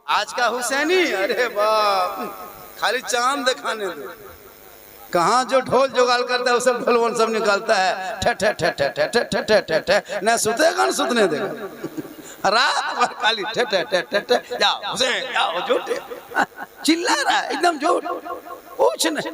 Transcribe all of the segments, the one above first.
आज का हुसैनी, अरे बाप, खाली चांद दिखाने दो। कहाँ जो ढोल जुगाड़ करता है वो सब ढोल सब निकालता है, ठे ठे ठे ठे ठे ठे ठे ठे ठे ठे, न सुतेगा न सुतने देगा, रात भर खाली ठे ठे ठे ठे ठे, जाओ हुसैन जाओ, झूठे चिल्ला रहा है एकदम झूठ, कुछ नहीं।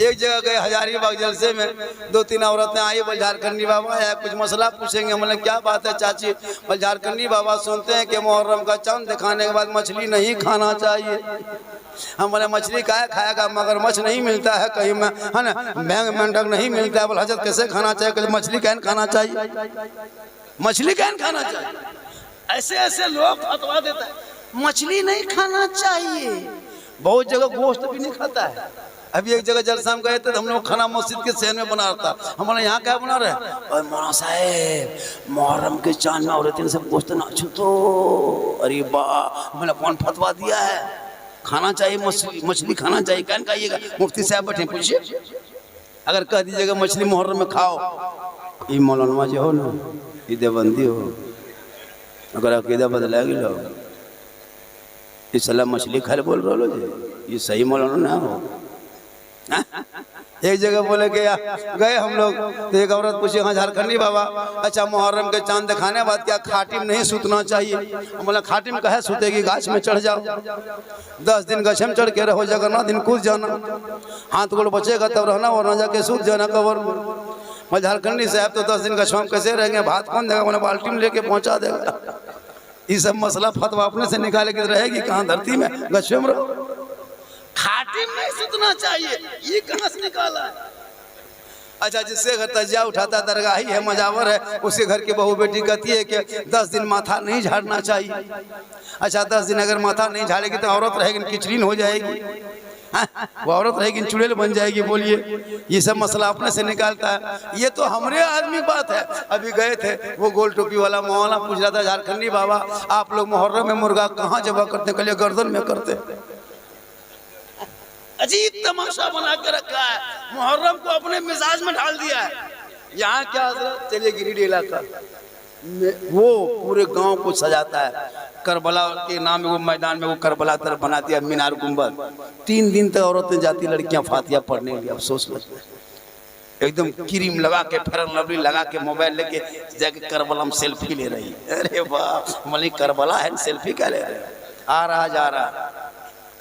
एक जगह गए हजारीबाग जलसे में, दो तीन औरतें आई, बोल झारखंडी बाबा है कुछ मसला पूछेंगे। हमने क्या बात है चाची? बोल झारखंडी बाबा सुनते हैं कि मुहर्रम का चांद दिखाने के बाद मछली नहीं खाना चाहिए। हम बोले मछली क्या खाएगा, मगर मछ नहीं मिलता है कहीं में, है ना, बैंग मेंढक नहीं मिलता है। बोले हजरत कैसे खाना चाहिए? मछली कैन खाना चाहिए, मछली कैन खाना चाहिए। ऐसे ऐसे लोग फतवा देता है मछली नहीं खाना चाहिए। बहुत जगह गोश्त भी नहीं खाता है। अभी एक जगह जलसा में गए थे, हम लोग खाना मस्जिद के शहर में बना रहा था। हम बोले यहाँ क्या बना रहे? और मौलाना साहब मुहर्रम के चांद में औरतें सब गोश्त ना छू तो, अरे वाह, मैंने कौन फतवा दिया है? खाना चाहिए मछली, मछली खाना चाहिए। कहन खाइएगा? मुफ्ती साहब बैठे, पूछिए। अगर कह दीजिएगा मछली मुहर्रम में खाओ, ये मौलाना जो हो ना, ये देवबंदी हो, अगर अकीदा बदला लो, इस सलाह मछली खाए बोल रहे हो, ये सही मौलाना ना हो। एक जगह बोले कि गए हम लोग, तो एक औरत पूछी, हाँ झारखंडी बाबा, अच्छा मुहर्रम के चांद दिखाने बाद क्या खाटिम नहीं सूतना चाहिए? हम बोला खाटिम कहे सूतेगी, गाछ में चढ़ जाओ, 10 दिन गछ में चढ़ के रहो, जगन्नाथ दिन कूद जाना, हाथ गोड़ बचेगा तब रहना, वरना जाके सूत जाना कबर में। मैं झारखंडी साहब तो 10 दिन गछ में कैसे रहेंगे, भात कौन देगा? मैंने बाल्टी में लेके पहुंचा देगा। ये सब मसला फतवा अपने से निकाले के रहेगी कहाँ? धरती में, गछे में रहो। खाटिम नहीं सुतना चाहिए, ये कहाँ से निकाला है? अच्छा, जिससे घर तजिया उठाता दरगाही है, मजावर है, उसके घर की बहू बेटी कहती है कि 10 दिन माथा नहीं झाड़ना चाहिए। अच्छा, 10 दिन अगर माथा नहीं झाड़ेगी तो औरत रहेगी किचरीन हो जाएगी, वो औरत रहेगी चुड़ैल बन जाएगी। बोलिए, ये सब मसला अपने से निकालता है। ये तो हमारे आदमी बात है। अभी गए थे, वो गोल टोपी वाला मौलाना पूछ रहा था, झारखंडी बाबा आप लोग मुहर्रम में मुर्गा कहाँ जबा करते? कल गर्दन में करते। अजीब तमाशा बना के रखा है, मुहर्रम को अपने मिजाज में ढाल दिया है। यहाँ क्या हजरत, चलिए गिरिडीह इलाका वो पूरे गांव को सजाता है, करबला के नाम में वो मैदान में वो करबला तरफ बना दिया, मीनार गुंबद। 3 दिन तक औरतें जाती, लड़कियां फातिया पढ़ने के लिए। अफसोस लगता है, एकदम क्रीम लगा के, फेयर लवली लगा के, मोबाइल लेके जाके करबला में सेल्फी ले रही। अरे वाह, मलिक करबला है, सेल्फी क्या ले रहे? आ रहा जा रहा,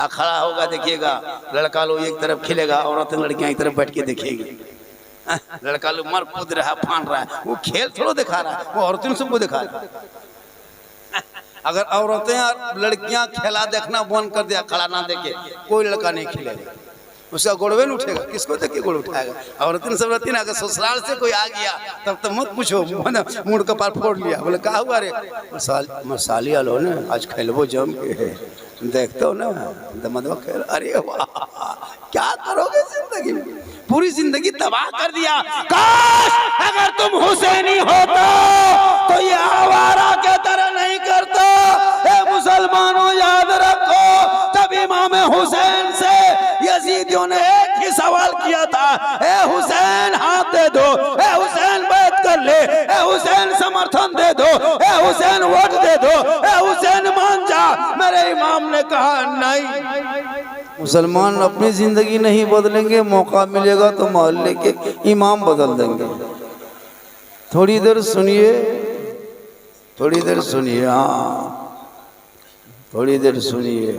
खड़ा होगा देखिएगा, लड़का लोग एक तरफ खिलेगा, औरतें लड़कियां एक तरफ बैठ के देखेगी। लड़का लोग मर कूद रहा है, फान रहा है, वो खेल थोड़ा दिखा रहा है, वो औरतें सबको दिखा रहा है। अगर औरतें और लड़कियां खेला देखना बंद कर दिया, खड़ा ना देखे, कोई लड़का नहीं खिलेगा, उसका गोड़वे न उठेगा। किसको देख के गोड़ उठाएगा? औरतें सब रहती ना, अगर ससुराल से कोई आ गया तब तो मत पूछो, मुड़ का पार फोड़ लिया। बोले कहा हुआ रे? मसाली आलो ने आज खेलबो जम के, देखते हो ना दमदवा खेल। अरे वाह, क्या करोगे जिंदगी में? पूरी जिंदगी तबाह कर दिया। काश अगर तुम हुसैनी होता तो ये आवारा के तरह नहीं करता। मुसलमानों याद रखो, तब इमाम हुसैन से यजीदियों ने एक ही सवाल किया था, ए हुसैन हाथ दे दो, ए हुसैन बैत कर ले, ए हुसैन समर्थन दे दो, ए हुसैन वोट दे दो, ए हुसैन मान जा। मेरे इमाम ने कहा नहीं, मुसलमान अपनी जिंदगी नहीं बदलेंगे, मौका मिलेगा तो मोहल्ले के इमाम बदल देंगे। थोड़ी देर सुनिए, थोड़ी देर सुनिए, हाँ थोड़ी देर सुनिए।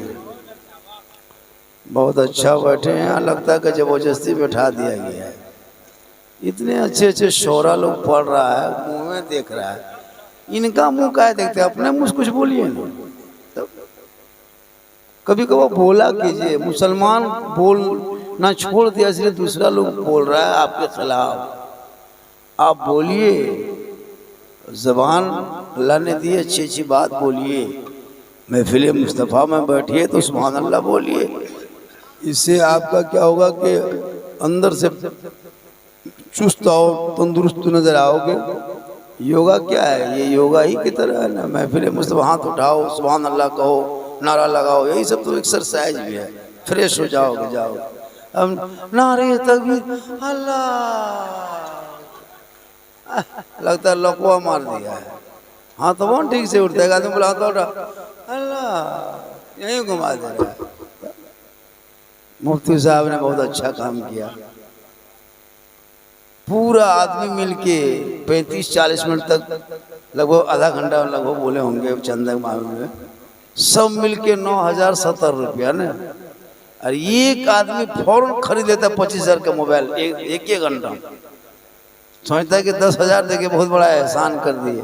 बहुत अच्छा बैठे हैं, लगता है कि जबरदस्ती बैठा दिया गया है। इतने अच्छे अच्छे शोरा लोग पढ़ रहा है, मुंह में देख रहा है, इनका मुंह क्या देखते? अपने मुंह से कुछ बोलिए ना। कभी कभी बोला कीजिए, मुसलमान बोलना छोड़ दिया इसलिए दूसरा लोग बोल रहा है आपके खिलाफ। आप बोलिए, जबान अल्लाह ने दी, अच्छी अच्छी बात बोलिए, महफिल मुस्तफ़ा में बैठिए तो सुभान अल्लाह बोलिए। इससे आपका क्या होगा कि अंदर से चुस्त और तंदुरुस्त नजर आओगे। योगा क्या है? ये योगा ही की तरह है ना, महफिल मुस्तफ़ा हाथ उठाओ, सुभान अल्लाह कहो, नारा लगाओ, यही सब तो एक्सरसाइज भी है। फ्रेश हो जाओगे, जाओ। अब नारे तकबीर, अल्लाह, लगता है लकवा मार दिया है। हाँ तो कौन ठीक से उठता है? आदमी बोला तो अल्लाह, यहीं घुमा दे रहा है। मुफ्ती साहब ने बहुत अच्छा काम किया। पूरा आदमी मिलके 35-40 मिनट तक लगभग आधा घंटा लगभग बोले होंगे चंदा मामले में, सब मिलके 9,070 रुपया ने। और एक आदमी फौरन खरीद लेता 25,000 का मोबाइल एक घंटा। सोचता है कि 10,000 देके बहुत बड़ा एहसान कर दिए।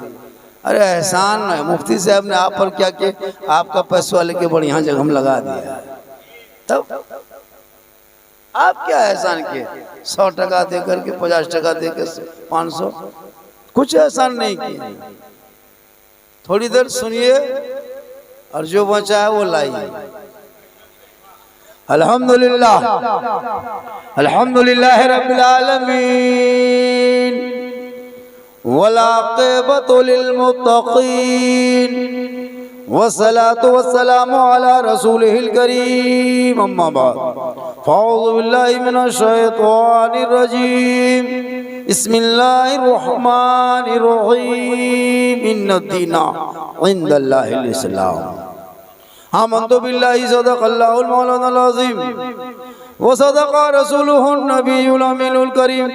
अरे एहसान है, मुफ्ती साहब ने आप पर क्या किया, आपका पैसा लेके बढ़िया जगह हम लगा दिया। तब आप क्या एहसान किए? 100 टका दे करके, 50 टका दे के, 500, कुछ एहसान नहीं किए। थोड़ी देर सुनिए और जो बचा है वो लाइए। अल्हम्दुलिल्लाह, अल्हम्दुलिल्लाह रब्बिल आलमीन, वल आक़िबतु लिल मुत्तक़ीन, वस्सलातु वस्सलामु अला रसूलिहिल करीम, अम्मा बाद, फ़अऊज़ु बिल्लाहि मिनश शैतानिर रजीम, बिस्मिल्लाहिर रहमानिर रहीम, इन्नद-दीना इंदल्लाहिल इस्लाम, आमन्तु बिल्लाहि सदक़ल्लाहुल मौलानाल अज़ीम व सदक़ा रसूलुहुन नबियुल अमीनुल करीम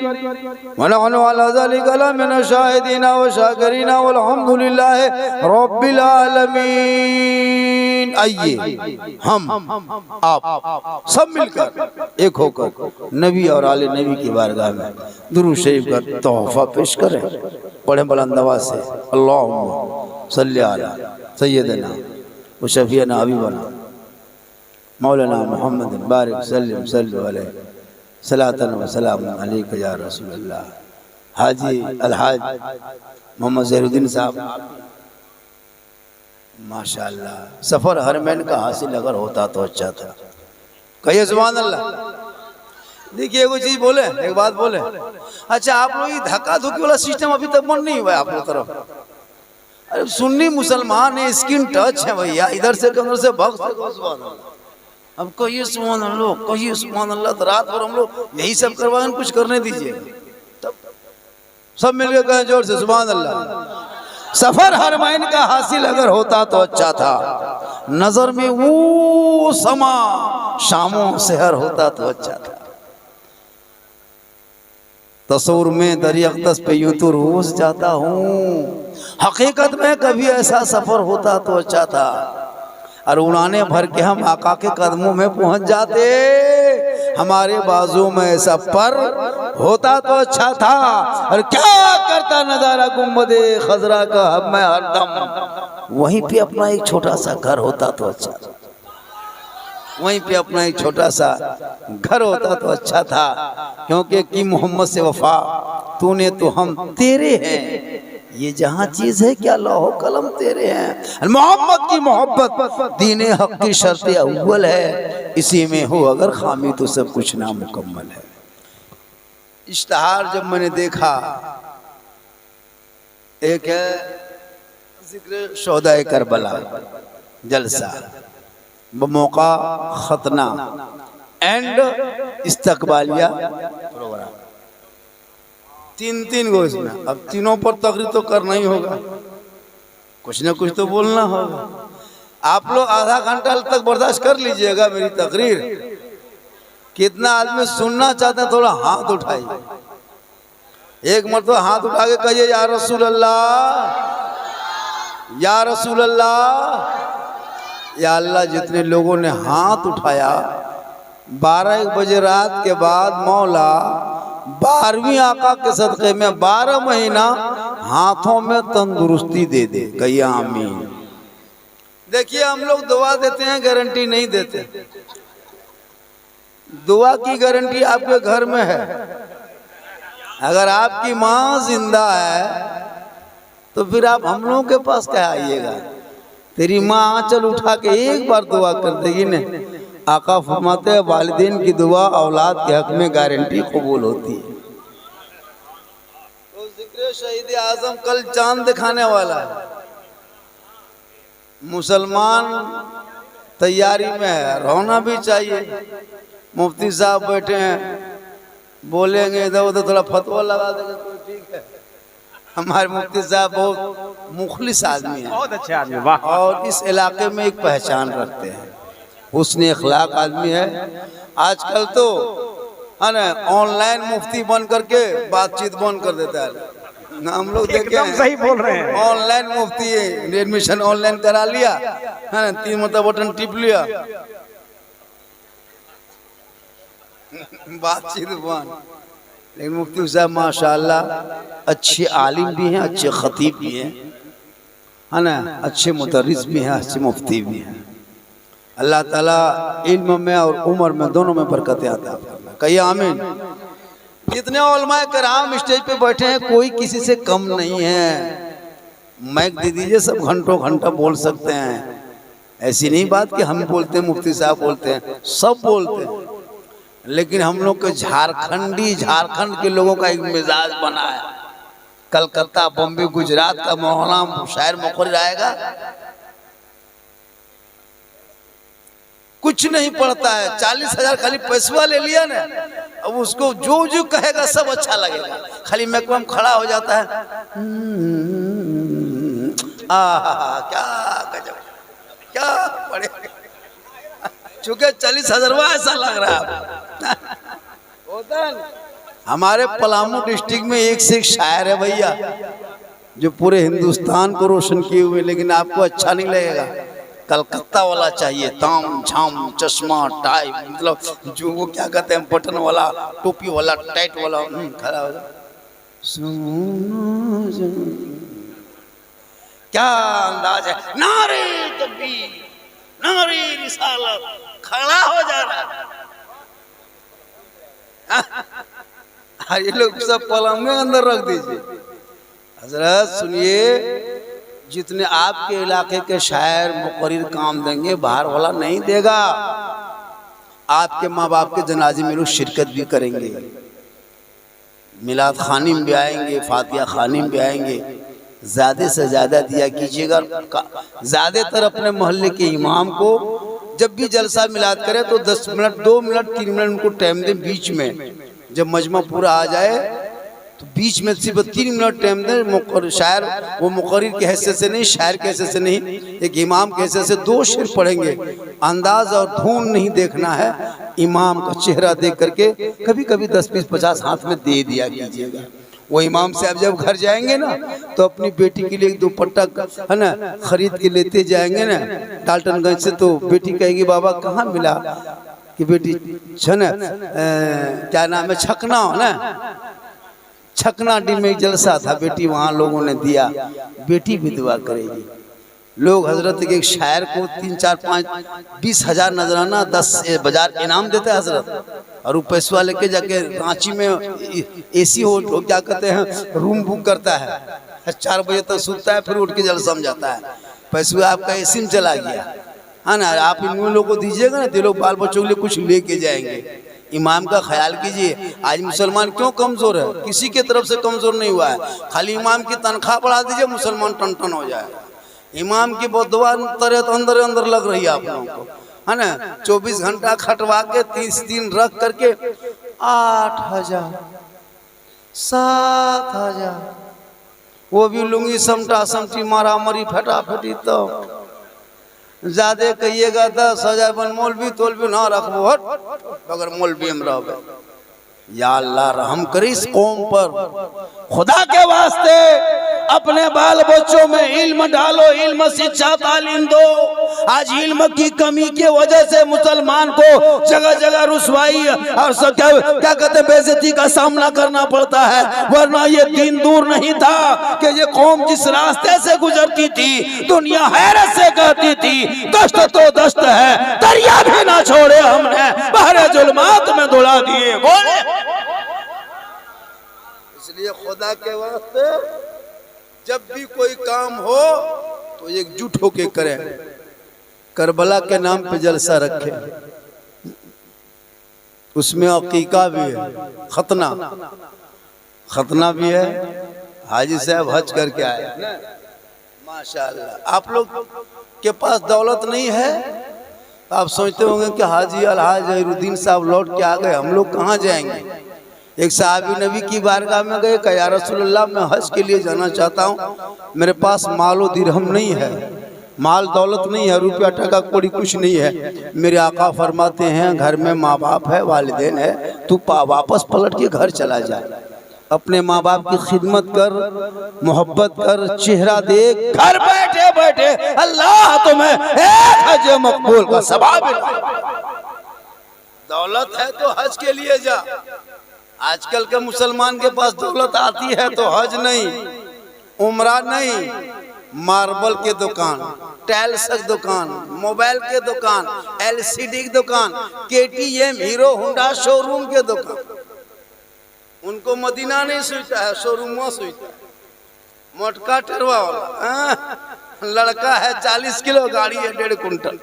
व नहनु अला ज़ालिका लमिनश शाहिदीन व शाकिरीन वल्हम्दुलिल्लाहि रब्बिल आलमीन। आइए हम आप सब मिलकर एक होकर नबी और आले नबी की बारगाह में दुरूद शरीफ का तोहफा पेश करें। पढ़ें बुलंद आवाज़ से, अल्लाहुम्मा सल्ली अला सय्यदना व शफीअना हबीबना मौलाना मोहम्मद बारिक सल्लम सल्लु अलैहि सलातन व सलाम अलैका या रसूलल्लाह। हाजी अलहाज मोहम्मद ज़हीरुद्दीन साहब, माशाअल्लाह, सफ़र हरमैन का हासिल अगर होता तो अच्छा था। कहिए सुभान अल्लाह। देखिए एगो चीज बोले, एक बात बोले, अच्छा आप लोग ये धक्का धुक्की वाला सिस्टम अभी तक बंद नहीं हुआ है आप लोग तरफ? अरे सुन्नी मुसलमान है, स्किन टच है भैया, इधर से कमर से भक्त से। अब कहिए सुभान अल्लाह, कहिए सुभान अल्लाह, तो रात भर हम लोग यही सब करवाएं, कुछ करने दीजिए। तब सब मिलकर कहें जोर से सुभान अल्लाह। सफर हरमैन का हासिल अगर होता तो अच्छा था, नजर में वो समा शामों सहर होता तो अच्छा था। तस्वुर में दरिया अक़दस पे यूं तो रोज जाता हूँ, हकीकत में कभी ऐसा सफर होता तो अच्छा था। और उड़ाने भर के हम आका के कदमों में पहुंच जाते, हमारे बाजू में ऐसा पर होता तो अच्छा था। और क्या करता नजारा गुंबदे खजरा का अब मैं हरदम, वहीं पे अपना एक छोटा सा घर होता तो अच्छा था, वहीं पे अपना एक छोटा सा घर होता तो अच्छा था। क्योंकि कि मोहम्मद से वफा तूने तो हम तेरे हैं, ये जहां चीज है क्या लौह कलम तेरे हैं। मोहम्मद की मोहब्बत दीने हक की शर्त अव्वल है, इसी में हो अगर खामी तो सब कुछ नामुकम्मल है। इश्तहार जब मैंने देखा, एक है जिक्र शोहदाए करबला जलसा बमौका खतना एंड इस्तकबालिया प्रोग्राम, तीन गो इसमें। अब तीनों पर तकरीर तो करना ही होगा, कुछ ना कुछ तो बोलना होगा। आप लोग आधा घंटा तक बर्दाश्त कर लीजिएगा मेरी तकरीर। कितना आदमी सुनना चाहते हैं, थोड़ा हाथ उठाइए, एक मरतबा हाथ उठा के कहिए या रसूल अल्लाह, या रसूल अल्लाह। या अल्लाह, जितने लोगों ने हाथ उठाया 12-1 बजे रात के बाद, मौला 12वीं आका के सदक़े में 12 महीना हाथों में तंदुरुस्ती दे दे। कहिए आमीन। देखिए हम लोग दुआ देते हैं, गारंटी नहीं देते। दुआ की गारंटी आपके घर में है। अगर आपकी माँ जिंदा है तो फिर आप हम लोगों के पास क्या आइएगा। तेरी माँ आंचल उठा के एक बार दुआ कर देगी ने। आका फरमाते हैं वालिदैन की दुआ औलाद के हक में गारंटी कबूल होती है। तो जिक्र शहीद आजम कल चांद दिखाने वाला है, मुसलमान तैयारी में है, रोना भी चाहिए। मुफ्ती साहब बैठे हैं, बोलेंगे इधर उधर थोड़ा फतवा लगा देंगे तो ठीक है। हमारे मुफ्ती साहब बहुत मुखलिस आदमी हैं, बहुत अच्छे आदमी, वाह। और इस इलाके में एक पहचान रखते हैं। हुस्न अखलाक आदमी है। आजकल तो है ना ऑनलाइन मुफ्ती बन करके बातचीत बंद कर देता है ना। हम लोग देखे एकदम सही बोल रहे हैं। ऑनलाइन मुफ्ती एडमिशन ऑनलाइन करा लिया है ना, 3 मतलब बटन टिप लिया, बातचीत बंद। लेकिन मुफ्ती साहब माशाल्लाह अच्छे आलिम भी हैं, अच्छे खतीब भी हैं, है ना, अच्छे मुदर्रिस भी हैं, अच्छे मुफ्ती भी हैं। अल्लाह ताला इल्म में और उम्र में दोनों में बरकत आता है। कहिए आमीन। जितने उलमाए कराम स्टेज पे बैठे हैं कोई किसी से कम नहीं है। माइक दे दीजिए, सब घंटों घंटा बोल सकते हैं। ऐसी नहीं बात कि हम बोलते हैं मुफ्ती साहब बोलते हैं, सब बोलते हैं। लेकिन हम लोग के झारखंड के लोगों का एक मिजाज बना है। कलकत्ता, बॉम्बे, गुजरात का मौलाना शायर मुखर्रर आएगा, कुछ नहीं पड़ता है, 40,000 खाली पैसा ले लिया ना, अब उसको जो जो कहेगा सब अच्छा लगेगा। खाली मैकम खड़ा हो जाता है, क्या गजब, क्या पड़े, चूंकि 40,000 ऐसा लग रहा है। हमारे पलामू डिस्ट्रिक्ट में एक से एक शायर है भैया, जो पूरे हिंदुस्तान को रोशन किए हुए, लेकिन आपको अच्छा नहीं लगेगा। कलकत्ता वाला चाहिए, ताम झाम चश्मा टाई, मतलब जो वो क्या कहते हैं बटन वाला, टोपी वाला, टाइट वाला, खड़ा हो जाए, क्या अंदाज है, नारे तकबीर, नारे रिसालत, खड़ा हो जा रहा है। ये लोग सब पलंग में अंदर रख दीजिए। हजरत सुनिए, जितने आपके इलाके के शायर मुकर्रिर काम देंगे बाहर वाला नहीं देगा। आपके माँ बाप के जनाजे में लोग शिरकत भी करेंगे, मिलाद खानी में भी आएंगे, फातिहा खानी में भी आएंगे। ज़्यादा से ज़्यादा दिया कीजिएगा। ज़्यादातर अपने मोहल्ले के इमाम को जब भी जलसा मिलाद करे तो 10 मिनट, 2 मिनट, 3 मिनट उनको टाइम दें। बीच में जब मजमा पूरा आ जाए तो बीच में सिर्फ 3 मिनट टाइम दें। शायर वो मुकर्रिर के हैसियत से नहीं, शायर के हैसियत से नहीं, एक इमाम के हैसियत से 2 शेर पढ़ेंगे। अंदाज और धुन नहीं देखना है, इमाम का चेहरा देख करके कभी कभी 10, 20, 50 हाथ में दे दिया कीजिएगा। वो इमाम से आप जब घर जाएंगे ना तो अपनी बेटी के लिए एक दुपट्टा है ना खरीद के लेते जाएंगे ना डाल्टनगंज से, तो बेटी कहेगी बाबा कहाँ मिला, कि बेटी छन क्या नाम है, छकना हो ना, छकना डी में जलसा था, बेटी वहाँ लोगों ने दिया, बेटी भी दुआ करेगी। लोग हजरत के एक शायर को 3, 4, 5, 20,000 नजराना 10 बाजार इनाम देते हैं हजरत, और वो पैसा लेके जाके रांची में एसी हो क्या कहते हैं रूम बुक करता है, 4 बजे तक सूता है, फिर उठ के जलसा में जाता है। पैसा आपका एसी में चला गया है ना। आप इन लोगों को दीजिएगा ना तो लोग बाल बच्चों के लिए कुछ लेके जाएंगे। इमाम का ख्याल कीजिए। आज मुसलमान क्यों कमजोर है, किसी के तरफ से कमजोर नहीं हुआ है। खाली इमाम की तनख्वाह बढ़ा दीजिए, मुसलमान टन टन हो जाए। इमाम की बदुआ तरह तो अंदर अंदर लग रही है आप लोगों को, है ना। 24 घंटा खटवा के 30 दिन रख करके 8,000, 7,000, वो भी लुंगी समटा समटी मारा मरी फटाफटी। तो ज्यादा कहिएगा 10,000 बन मौलवी तोलवी ना रखबो, हट अगर मौलवी हम रहोगे। या अल्लाह रहम करे इस कौम पर, खुदा के वास्ते अपने बाल बच्चों में इल्म डालो, इल्म शिक्षा तालीम दो। आज इल्म की कमी की वजह से मुसलमान को जगह जगह रुसवाई और क्या कहते हैं बेइज्जती का सामना करना पड़ता है। वरना ये दिन दूर नहीं था कि ये कौम जिस रास्ते से गुजरती थी दुनिया हैरत से कहती थी दश्त तो दश्त है, दरिया भी ना छोड़े हमने, बहरे जुल्मात में दौड़ा दिए। बोले इसलिए खुदा के वास्ते जब भी कोई काम हो तो एकजुट होके करें। करबला के नाम पे जलसा रखे, उसमें अकीका भी है, खतना भी है। हाजी साहब हज करके आए माशाअल्लाह। आप लोग के पास दौलत नहीं है तो आप सोचते होंगे कि हाजी अलहाज जहीरुद्दीन साहब लौट के आ गए, हम लोग कहाँ जाएंगे। एक साहबी नबी की बारगाह में गए, कहा या रसूलुल्लाह मैं हज के लिए जाना चाहता हूँ, मेरे पास मालो दिरहम नहीं है, माल दौलत नहीं है, रुपया टका कोड़ी कुछ नहीं है। मेरे आका फरमाते हैं घर में माँ बाप है, वालिदैन है, तू वापस पलट के घर चला जाए, अपने माँ बाप की खिदमत कर, मोहब्बत कर, चेहरा देख, घर बैठे बैठे अल्लाह तुम्हें एक हज मकबूल का सवाब मिलेगा। दौलत है तो हज के लिए जा। आजकल के मुसलमान के पास दौलत आती है तो हज नहीं, उम्रा नहीं, मार्बल के दुकान, टाइल्स की दुकान, मोबाइल के दुकान, एलसीडी की दुकान, केटीएम, हीरो होंडा शोरूम के दुकान। उनको मदीना नहीं सूझता है, शोरूम सूझता है। मोटका टरवा वाला लड़का है 40 किलो, गाड़ी है 1.5 कुंटल,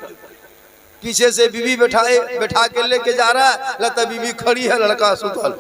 पीछे से बीवी बैठा के लेके जा रहा है, लगता बीवी खड़ी है, लड़का सुतल।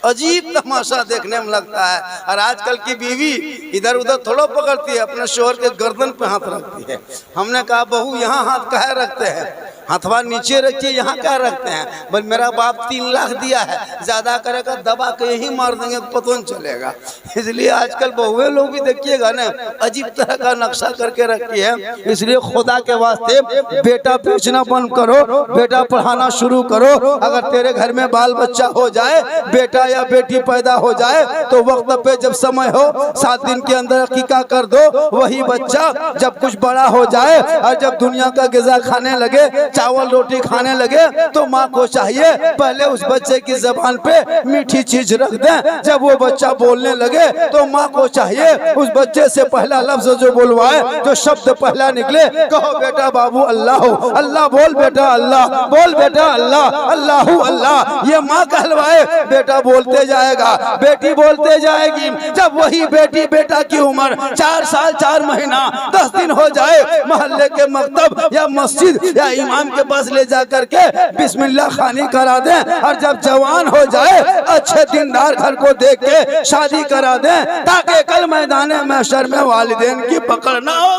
अजीब तमाशा देखने में लगता है। और आजकल की बीवी इधर उधर थोड़ा पकड़ती है, अपने शोहर के गर्दन पे हाथ रखती है। हमने कहा बहू यहाँ हाथ काहे रखते हैं, हथवा नीचे रखिए, यहाँ क्या रखते हैं। बोल मेरा बाप 3 लाख दिया है, ज्यादा करेगा दबा के यही मार देंगे तो पता नहीं चलेगा। इसलिए आजकल बहुए लोग भी देखिएगा ना, अजीब तरह का नक्शा करके रखी है। इसलिए खुदा के वास्ते बेटा बेचना बंद करो, बेटा पढ़ाना शुरू करो। अगर तेरे घर में बाल बच्चा हो जाए, बेटा या बेटी पैदा हो जाए, तो वक्त पे जब समय हो 7 दिन के अंदर अकीका कर दो। वही बच्चा जब कुछ बड़ा हो जाए और जब दुनिया का ग़िज़ा खाने लगे, चावल रोटी खाने लगे, तो माँ को चाहिए पहले उस बच्चे की ज़बान पे मीठी चीज रख दें। जब वो बच्चा बोलने लगे तो माँ को चाहिए उस बच्चे से पहला लफ्ज जो बुलवाए, जो शब्द पहला निकले, कहो बेटा बाबू अल्लाह अल्लाह, बोल बेटा अल्लाह, बोल बेटा अल्लाह, अल्लाह अल्लाह। ये माँ कहलवाए, बेटा बोलते जाएगा, बेटी बोलते जाएगी। जब वही बेटी बेटा की उम्र 4 साल 4 महीना 10 दिन हो जाए, मोहल्ले के मकतब या मस्जिद या इमाम के पास ले जा करके बिस्मिल्लाह खानी करा दें। और जब जवान हो जाए, अच्छे दीनदार घर को देख के शादी करा दें, ताकि कल मैदान महशर में वालिदैन की पकड़ ना हो।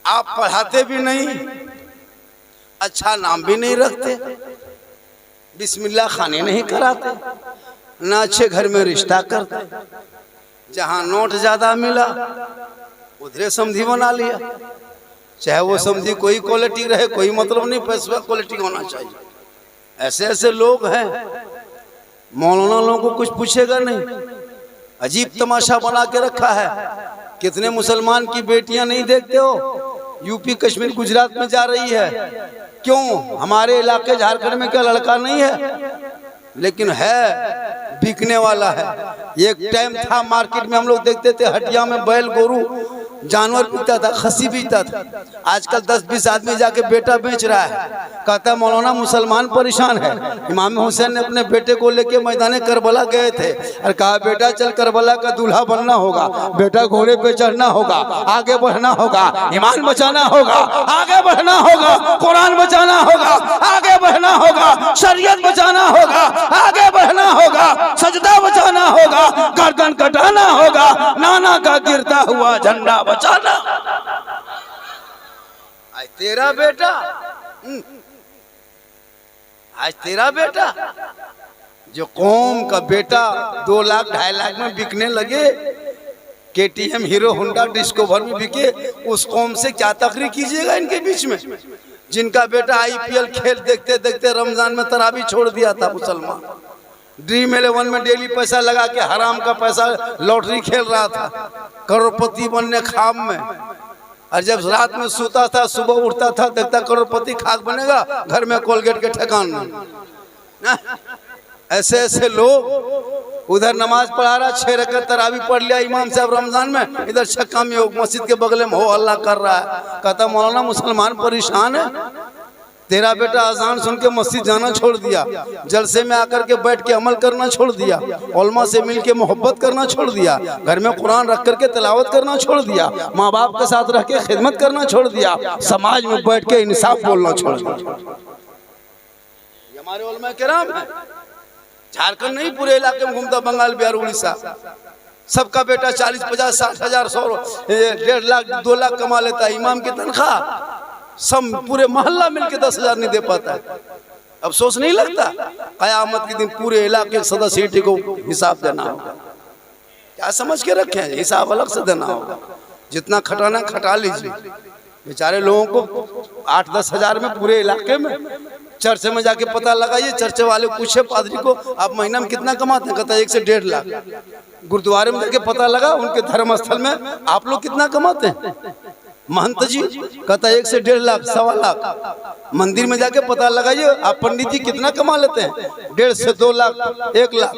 आप पढ़ाते भी नहीं, अच्छा नाम भी नहीं रखते, बिस्मिल्लाह खानी नहीं कराते, ना अच्छे घर में रिश्ता करते। जहां नोट ज्यादा मिला उधरे समझी बना लिया, चाहे वो समझी कोई क्वालिटी रहे, कोई मतलब नहीं, पैसा क्वालिटी होना चाहिए। ऐसे ऐसे लोग हैं, मौलाना लोगों को कुछ पूछेगा नहीं, अजीब तमाशा बना के रखा है। कितने मुसलमान की बेटियां नहीं देखते हो, यूपी कश्मीर गुजरात में जा रही है। क्यों? हमारे इलाके झारखंड में क्या लड़का नहीं है? लेकिन है, बिकने वाला है। एक टाइम था मार्केट में हम लोग देखते थे, हटिया में बैल गोरू जानवर बिकता था, खस्सी बिकता था। आजकल 10-20 आदमी जाके बेटा बेच रहा है। कहता मौलाना मुसलमान परेशान है। इमाम हुसैन ने अपने बेटे को लेके मैदान करबला गए थे और कहा बेटा चल करबला का दूल्हा बनना होगा, बेटा घोड़े पे चढ़ना होगा, आगे बढ़ना होगा, ईमान बचाना होगा, आगे बढ़ना होगा, कुरान बचाना होगा, आगे बढ़ना होगा, शरीयत बचाना होगा, आगे बढ़ना होगा, सजदा बचाना होगा, गर्दन कटाना होगा, नाना का गिरता हुआ झंडा बचाना। आज तेरा बेटा, आज तेरा बेटा जो कौम का बेटा 2 लाख 2.5 लाख में बिकने लगे, केटीएम हीरो होंडा डिस्कवर में बिके, उस कौम से क्या तकरीर कीजिएगा इनके बीच में। जिनका बेटा आईपीएल खेल देखते देखते रमजान में तरावी छोड़ दिया था मुसलमान, ड्रीम 11 में डेली पैसा लगा के हराम का पैसा लॉटरी खेल रहा था, करोड़पति बनने ख्वाब में। और जब रात में सोता था, सुबह उठता था, देखता करोड़पति खाक बनेगा, घर में कोलगेट के ठिकान नहीं। ऐसे ऐसे लोग उधर नमाज पढ़ा रहा, 6 रकात तरावी पढ़ लिया इमाम साहब रमजान में, इधर छक्का में मस्जिद के बगल में हो अल्लाह कर रहा है। कहता मौलाना मुसलमान परेशान है, तेरा बेटा अजान सुन के मस्जिद जाना छोड़ दिया, जलसे में आकर के बैठ के अमल करना छोड़ दिया, उलमा से मिल के मोहब्बत करना छोड़ दिया, घर में कुरान रख करके तिलावत करना छोड़ दिया, माँ बाप के साथ रह के खिदमत करना छोड़ दिया, समाज में बैठ के इंसाफ बोलना छोड़ दिया। हमारे उलमा किराम है, झारखंड नहीं पूरे इलाके में घूमता, बंगाल बिहार उड़ीसा, सबका बेटा 40-50 60 हजार 100 1.5 लाख 2 लाख कमा लेता है। इमाम की तनख्वाह सब पूरे मोहल्ला मिलके 10 हजार नहीं दे पाता है। अफसोस नहीं लगता? कयामत के दिन पूरे इलाके के सदस्य को हिसाब देना होगा। क्या समझ के रखे हैं? हिसाब अलग से देना होगा। जितना खटाना खटा लीजिए। बेचारे लोगों को 8-10 हज़ार में पूरे इलाके में, चर्च में जाके पता लगाइए, चर्च वाले पूछे पादरी को आप महीना में कितना कमाते हैं, कहता है 1 से 1.5 लाख। गुरुद्वारे में जाके पता लगा उनके धर्म स्थल में आप लोग कितना कमाते हैं, महंत जी कहता है 1 से 1.5 लाख, 1.25 लाख। मंदिर में जाके पता लगाइए आप पंडित जी कितना कमा लेते हैं, 1.5 से 2 लाख, 1 लाख।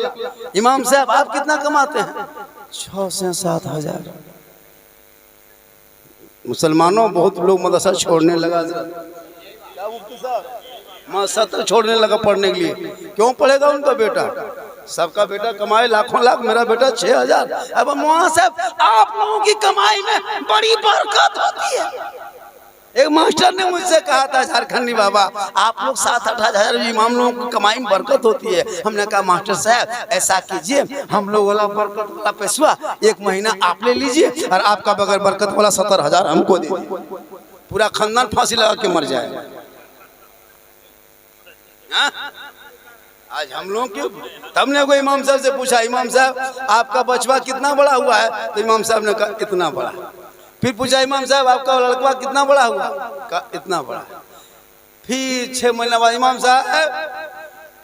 इमाम साहब आप कितना कमाते हैं, 6 से 7 हज़ार। मुसलमानों बहुत लोग मदरसा छोड़ने लगा, मदरसा छोड़ने लगा पढ़ने के लिए। क्यों पढ़ेगा उनका बेटा, सबका बेटा कमाए लाखों लाख, मेरा बेटा 6 हज़ार। अब वहाँ से आप लोगों की कमाई में बड़ी बरकत होती है। एक मास्टर ने मुझसे कहा था झारखंडी, बाबा आप लोग 7-8 हज़ार इमाम लोगों की कमाई में बरकत होती है। हमने कहा मास्टर साहब ऐसा कीजिए, हम लोग वाला बरकत वाला पैसा 1 महीना आप ले लीजिए और आपका बगैर बरकत वाला 70 हज़ार हमको दे दीजिए, पूरा खानदान फांसी लगा के मर जाएगा। आज हम लोग क्यों, तब ने कोई इमाम साहब से पूछा, इमाम साहब आपका बचवा कितना बड़ा हुआ है, तो इमाम साहब ने कहा इतना बड़ा। फिर पूछा इमाम साहब आपका लड़का कितना बड़ा हुआ, कहा इतना बड़ा। फिर 6 महीना बाद इमाम साहब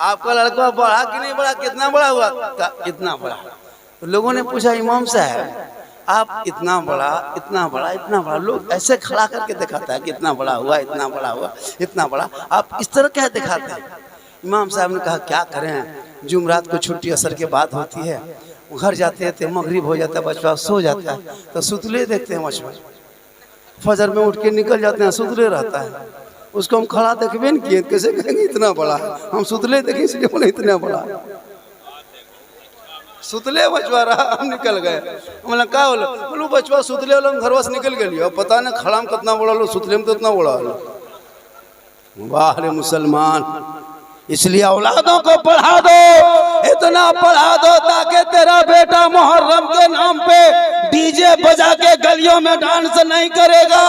आपका लड़का बड़ा कि नहीं बड़ा, कितना बड़ा हुआ, कहा इतना बड़ा। तो लोगों ने पूछा इमाम साहब आप इतना बड़ा इतना बड़ा इतना बड़ा, लोग ऐसे खड़ा करके दिखाता है कि इतना बड़ा हुआ इतना बड़ा हुआ इतना बड़ा, आप इस तरह क्या दिखाते हैं। इमाम साहब ने कहा क्या करें, जुमरात को छुट्टी असर के बाद होती है, घर जाते थे मगरिब हो जाता है, बचवा सो जाता है तो सुतले देखते हैं बचवा, फजर में उठ के निकल जाते हैं सुतले रहता है, उसको हम खड़ा देखबे नहीं किए, कैसे कहेंगे इतना बड़ा है, हम सुतले देखे इसलिए बोले इतना बड़ा। सुतले बचवा रहा, हम निकल गए। बोला क्या बोलो बचवा सुतले वाला हम घरवा से निकल गए, और पता नहीं खड़ा में कितना बड़ा लो, सुतले में तो इतना बड़ा लो। वाह रे मुसलमान, इसलिए औलादों को पढ़ा दो, इतना पढ़ा दो ताकि तेरा बेटा मुहर्रम के नाम पे डीजे बजा के गलियों में डांस नहीं करेगा,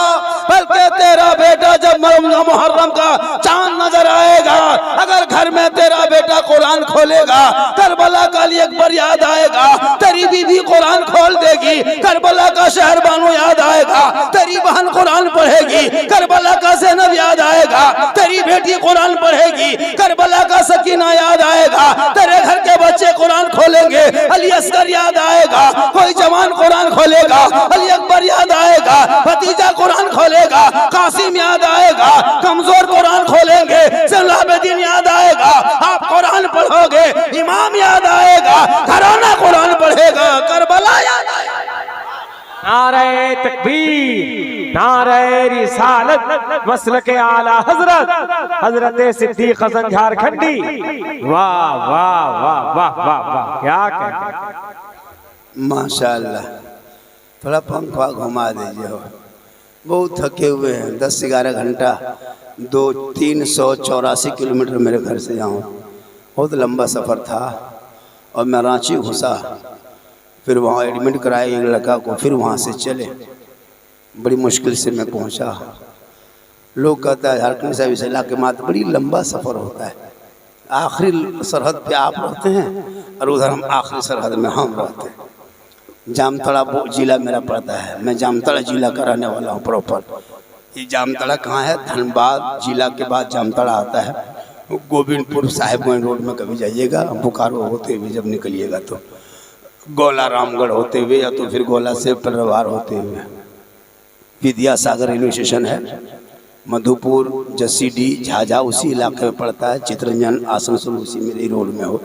बल्कि तेरा बेटा जब मुहर्रम का चांद नजर आएगा, अगर घर में तेरा बेटा कुरान खोलेगा, करबला का लिए अकबर याद आएगा, तेरी बीवी कुरान खोल देगी, करबला का शहर बानो याद आएगा, तेरी बहन कुरान पढ़ेगी, करबला का ज़ैनब याद आएगा, तेरी बेटी कुरान पढ़ेगी, करबला का सकीना याद आएगा, तेरे घर के बच्चे कुरान खोलेंगे, अली असगर याद आएगा, कोई जवान कुरान खोलेगा, अली अकबर याद आएगा, भतीजा कुरान खोलेगा, कासिम याद आएगा, कमजोर कुरान खोलेंगे, ज़ैनुलाबदीन याद आएगा, आप कुरान पढ़ोगे, इमाम याद आएगा, घराना कुरान पढ़ेगा, करबला याद आएगा। नारे तकबीर, नारे रिसालत, मसलके आला हजरत, हजरत सिद्दीक हसन झारखंडी। वाह वाह वाह वाह वाह वाह, क्या कहते, माशाल्लाह। थोड़ा पंखा घुमा दीजिए, बहुत थके हुए हैं, 10-11 घंटा 384 किलोमीटर मेरे घर से यहाँ, बहुत लंबा सफ़र था। और मैं रांची घुसा, फिर वहाँ एडमिट कराया एक लड़का को, फिर वहाँ से चले, बड़ी मुश्किल से मैं पहुँचा। लोग कहता है झारखंड से इस इलाके में बड़ी लंबा सफ़र होता है, आखिरी सरहद पे आप रहते हैं और उधर हम आखिरी सरहद में हम रहते हैं। जामताड़ा जिला मेरा पड़ता है, मैं जामताड़ा जिला का रहने वाला हूँ प्रॉपर। ये जामताड़ा कहाँ है, धनबाद जिला के बाद जामताड़ा आता है, गोविंदपुर साहिबगंज रोड में कभी जाइएगा, बोकारो होते हुए जब निकलिएगा तो गोला रामगढ़ होते हुए, या तो फिर गोला से परवार होते हुए विद्यासागर रेलवे स्टेशन है, मधुपुर जसीडी झाझा उसी इलाके में पड़ता है, चितरंजन आसनसोल उसी मेरे रोड में हो।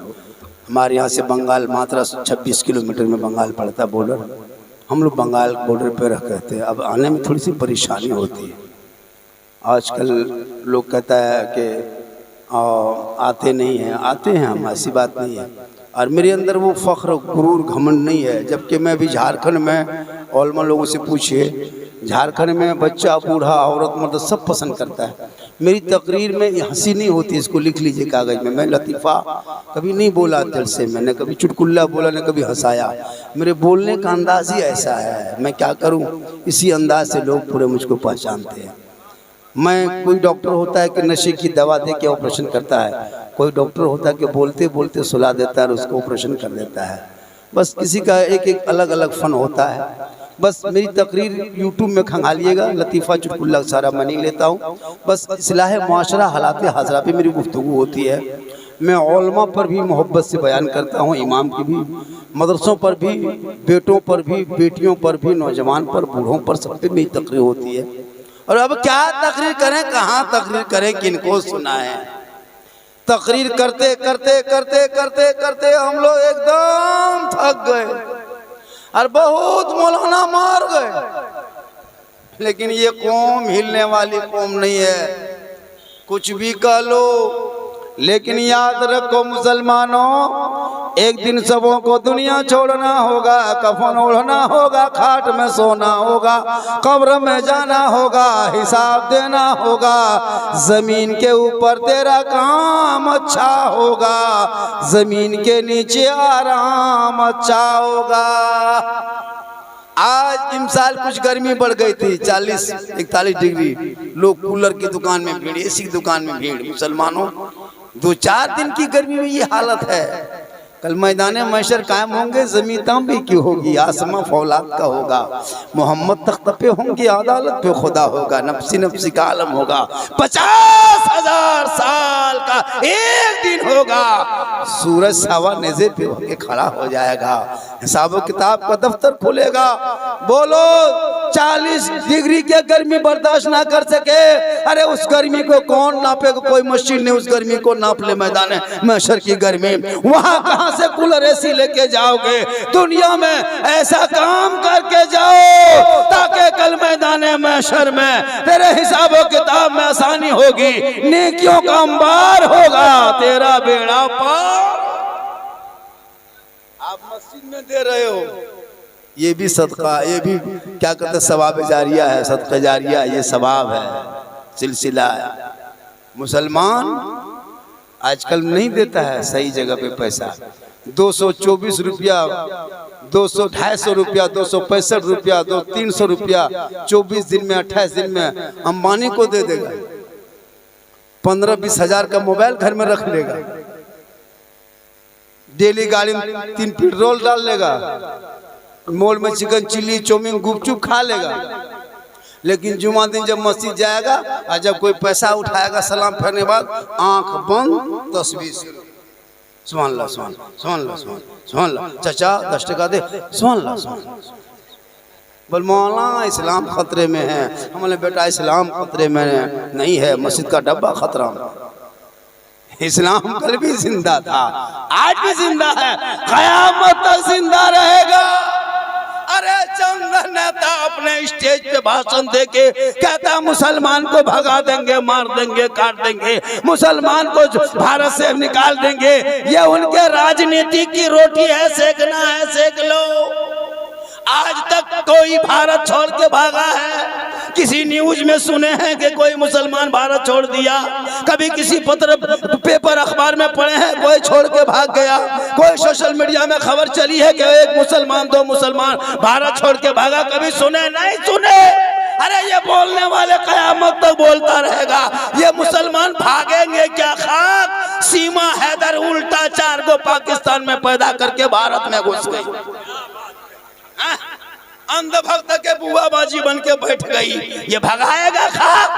हमारे यहाँ से बंगाल मात्र 26 किलोमीटर में बंगाल पड़ता है बॉर्डर, हम लोग बंगाल बॉर्डर पर रह थे। अब आने में थोड़ी सी परेशानी होती है, आजकल लोग कहता है कि आते नहीं हैं, आते हैं हम, ऐसी बात नहीं है। और मेरे अंदर वो फ़ख्र गुरूर घमंड नहीं है, जबकि मैं भी झारखंड में औलमा लोगों से पूछिए, झारखंड में बच्चा बूढ़ा औरत मर्द सब पसंद करता है। मेरी तकरीर में हंसी नहीं होती, इसको लिख लीजिए कागज़ में। मैं लतीफ़ा कभी नहीं बोला दिल से, मैंने कभी चुटकुल्ला बोला न कभी हंसाया, मेरे बोलने का अंदाज़ ही ऐसा है। मैं क्या करूं, इसी अंदाज से लोग पूरे मुझको पहचानते हैं। मैं, कोई डॉक्टर होता है कि नशे की दवा दे के ऑपरेशन करता है, कोई डॉक्टर होता है कि बोलते बोलते सुला देता है और उसको ऑपरेशन कर देता है। बस किसी का एक एक अलग अलग फ़न होता है। बस मेरी तकरीर यूट्यूब में खंगालिएगा, लतीफ़ा चुटकुल्ला सारा मैं नहीं लेता हूँ। बस इस्लाह मुआशरा हालात हाज़रा पे मेरी गुफ्तगू होती है। मैं उलमा पर भी मोहब्बत से बयान करता हूँ, इमाम की भी, मदरसों पर भी, बेटों पर भी, बेटियों पर भी, नौजवान पर, बूढ़ों पर, सब पे मेरी तकरीर होती है। और अब क्या तकरीर करें, कहाँ तकरीर करें, किनको सुनाएं। तकरीर करते करते करते करते करते हम लोग एकदम थक गए और बहुत मौलाना मार गए। लेकिन ये कौम हिलने वाली कौम नहीं है, कुछ भी कह लो, लेकिन याद रखो मुसलमानों, एक दिन सबों को दुनिया छोड़ना होगा, कफन ओढ़ना होगा, खाट में सोना होगा, कब्र में जाना होगा, हिसाब देना होगा। जमीन के ऊपर तेरा काम अच्छा होगा, जमीन के नीचे आराम अच्छा होगा। आज इमसाल कुछ गर्मी बढ़ गई थी, 40-41 डिग्री, लोग कूलर की दुकान में भीड़, एसी की दुकान में भीड़। मुसलमानों 2-4 दिन की गर्मी में ये हालत है। कल मैदान महशर कायम होंगे, ज़मीं तांबे की होगी, आसमां फौलाद का होगा, मोहम्मद तख्त पे होंगे, अदालत पे खुदा होगा, नफ्सी नफ्सी का आलम होगा, 50,000 साल का एक दिन होगा, सूरज सावा नेज़े पे होके खड़ा हो जाएगा, हिसाब किताब का दफ्तर खुलेगा। बोलो 40 डिग्री के गर्मी बर्दाश्त ना कर सके, अरे उस गर्मी को कौन नापेगा, कोई मशीन नहीं उस गर्मी को नाप ले। मैदान महशर की गर्मी, वहां कहां से कूलर एसी लेके जाओगे? दुनिया में ऐसा काम करके जाओ ताकि कल मैदान महशर में तेरे हिसाब किताब में आसानी होगी, नेकियों का अंबार होगा, तेरा बेड़ा पार। आप मस्जिद में दे रहे हो, ये भी सदका, ये भी क्या कहते सवाब जारिया है, सदका जारिया, ये सवाब है, सिलसिला है। मुसलमान आजकल नहीं देता है सही जगह पे पैसा। 224 रुपया, 200-250 रुपया, 265 रुपया, 300 रुपया 24 दिन में, 28 दिन में अंबानी को दे देगा। 15-20 हजार का मोबाइल घर में रख लेगा, डेली गाड़ी में 3 पेट्रोल डाल लेगा, मॉल में चिकन चिल्ली चाउमीन गुपचुप खा लेगा। लेकिन जुमा दिन जब मस्जिद जाएगा और जब कोई पैसा उठाएगा सलाम फेरने बाद आंख बंद, तस्बीह सुभान अल्लाह, सुभान अल्लाह, सुभान अल्लाह, चाचा 10 टका दे, सुभान अल्लाह। बोल मौलाना इस्लाम खतरे में है। हमारे बेटा इस्लाम खतरे में नहीं है, मस्जिद का डब्बा खतरा में। इस्लाम कल भी जिंदा था, आज भी जिंदा है, क़यामत तक जिंदा रहेगा। अरे चंद नेता अपने स्टेज पे भाषण देके कहता मुसलमान को भगा देंगे, मार देंगे, काट देंगे, मुसलमान को भारत से निकाल देंगे, ये उनके राजनीति की रोटी है, सेकना है सेक लो। आज तक कोई भारत छोड़ के भागा है? किसी न्यूज में सुने हैं कि कोई मुसलमान भारत छोड़ दिया? कभी किसी पत्र पेपर अखबार में पढ़े हैं कोई छोड़ के भाग गया? कोई सोशल मीडिया में खबर चली है कि एक मुसलमान 2 मुसलमान भारत छोड़ के भागा? कभी सुने? नहीं सुने। अरे ये बोलने वाले कयामत तक बोलता रहेगा। ये मुसलमान भागेंगे क्या? खाक सीमा हैदर उल्टा 4 को पाकिस्तान में पैदा करके भारत में घुस गई, अंधभक्त के बुआबाजी बन के बैठ गई। ये भगाएगा? खाक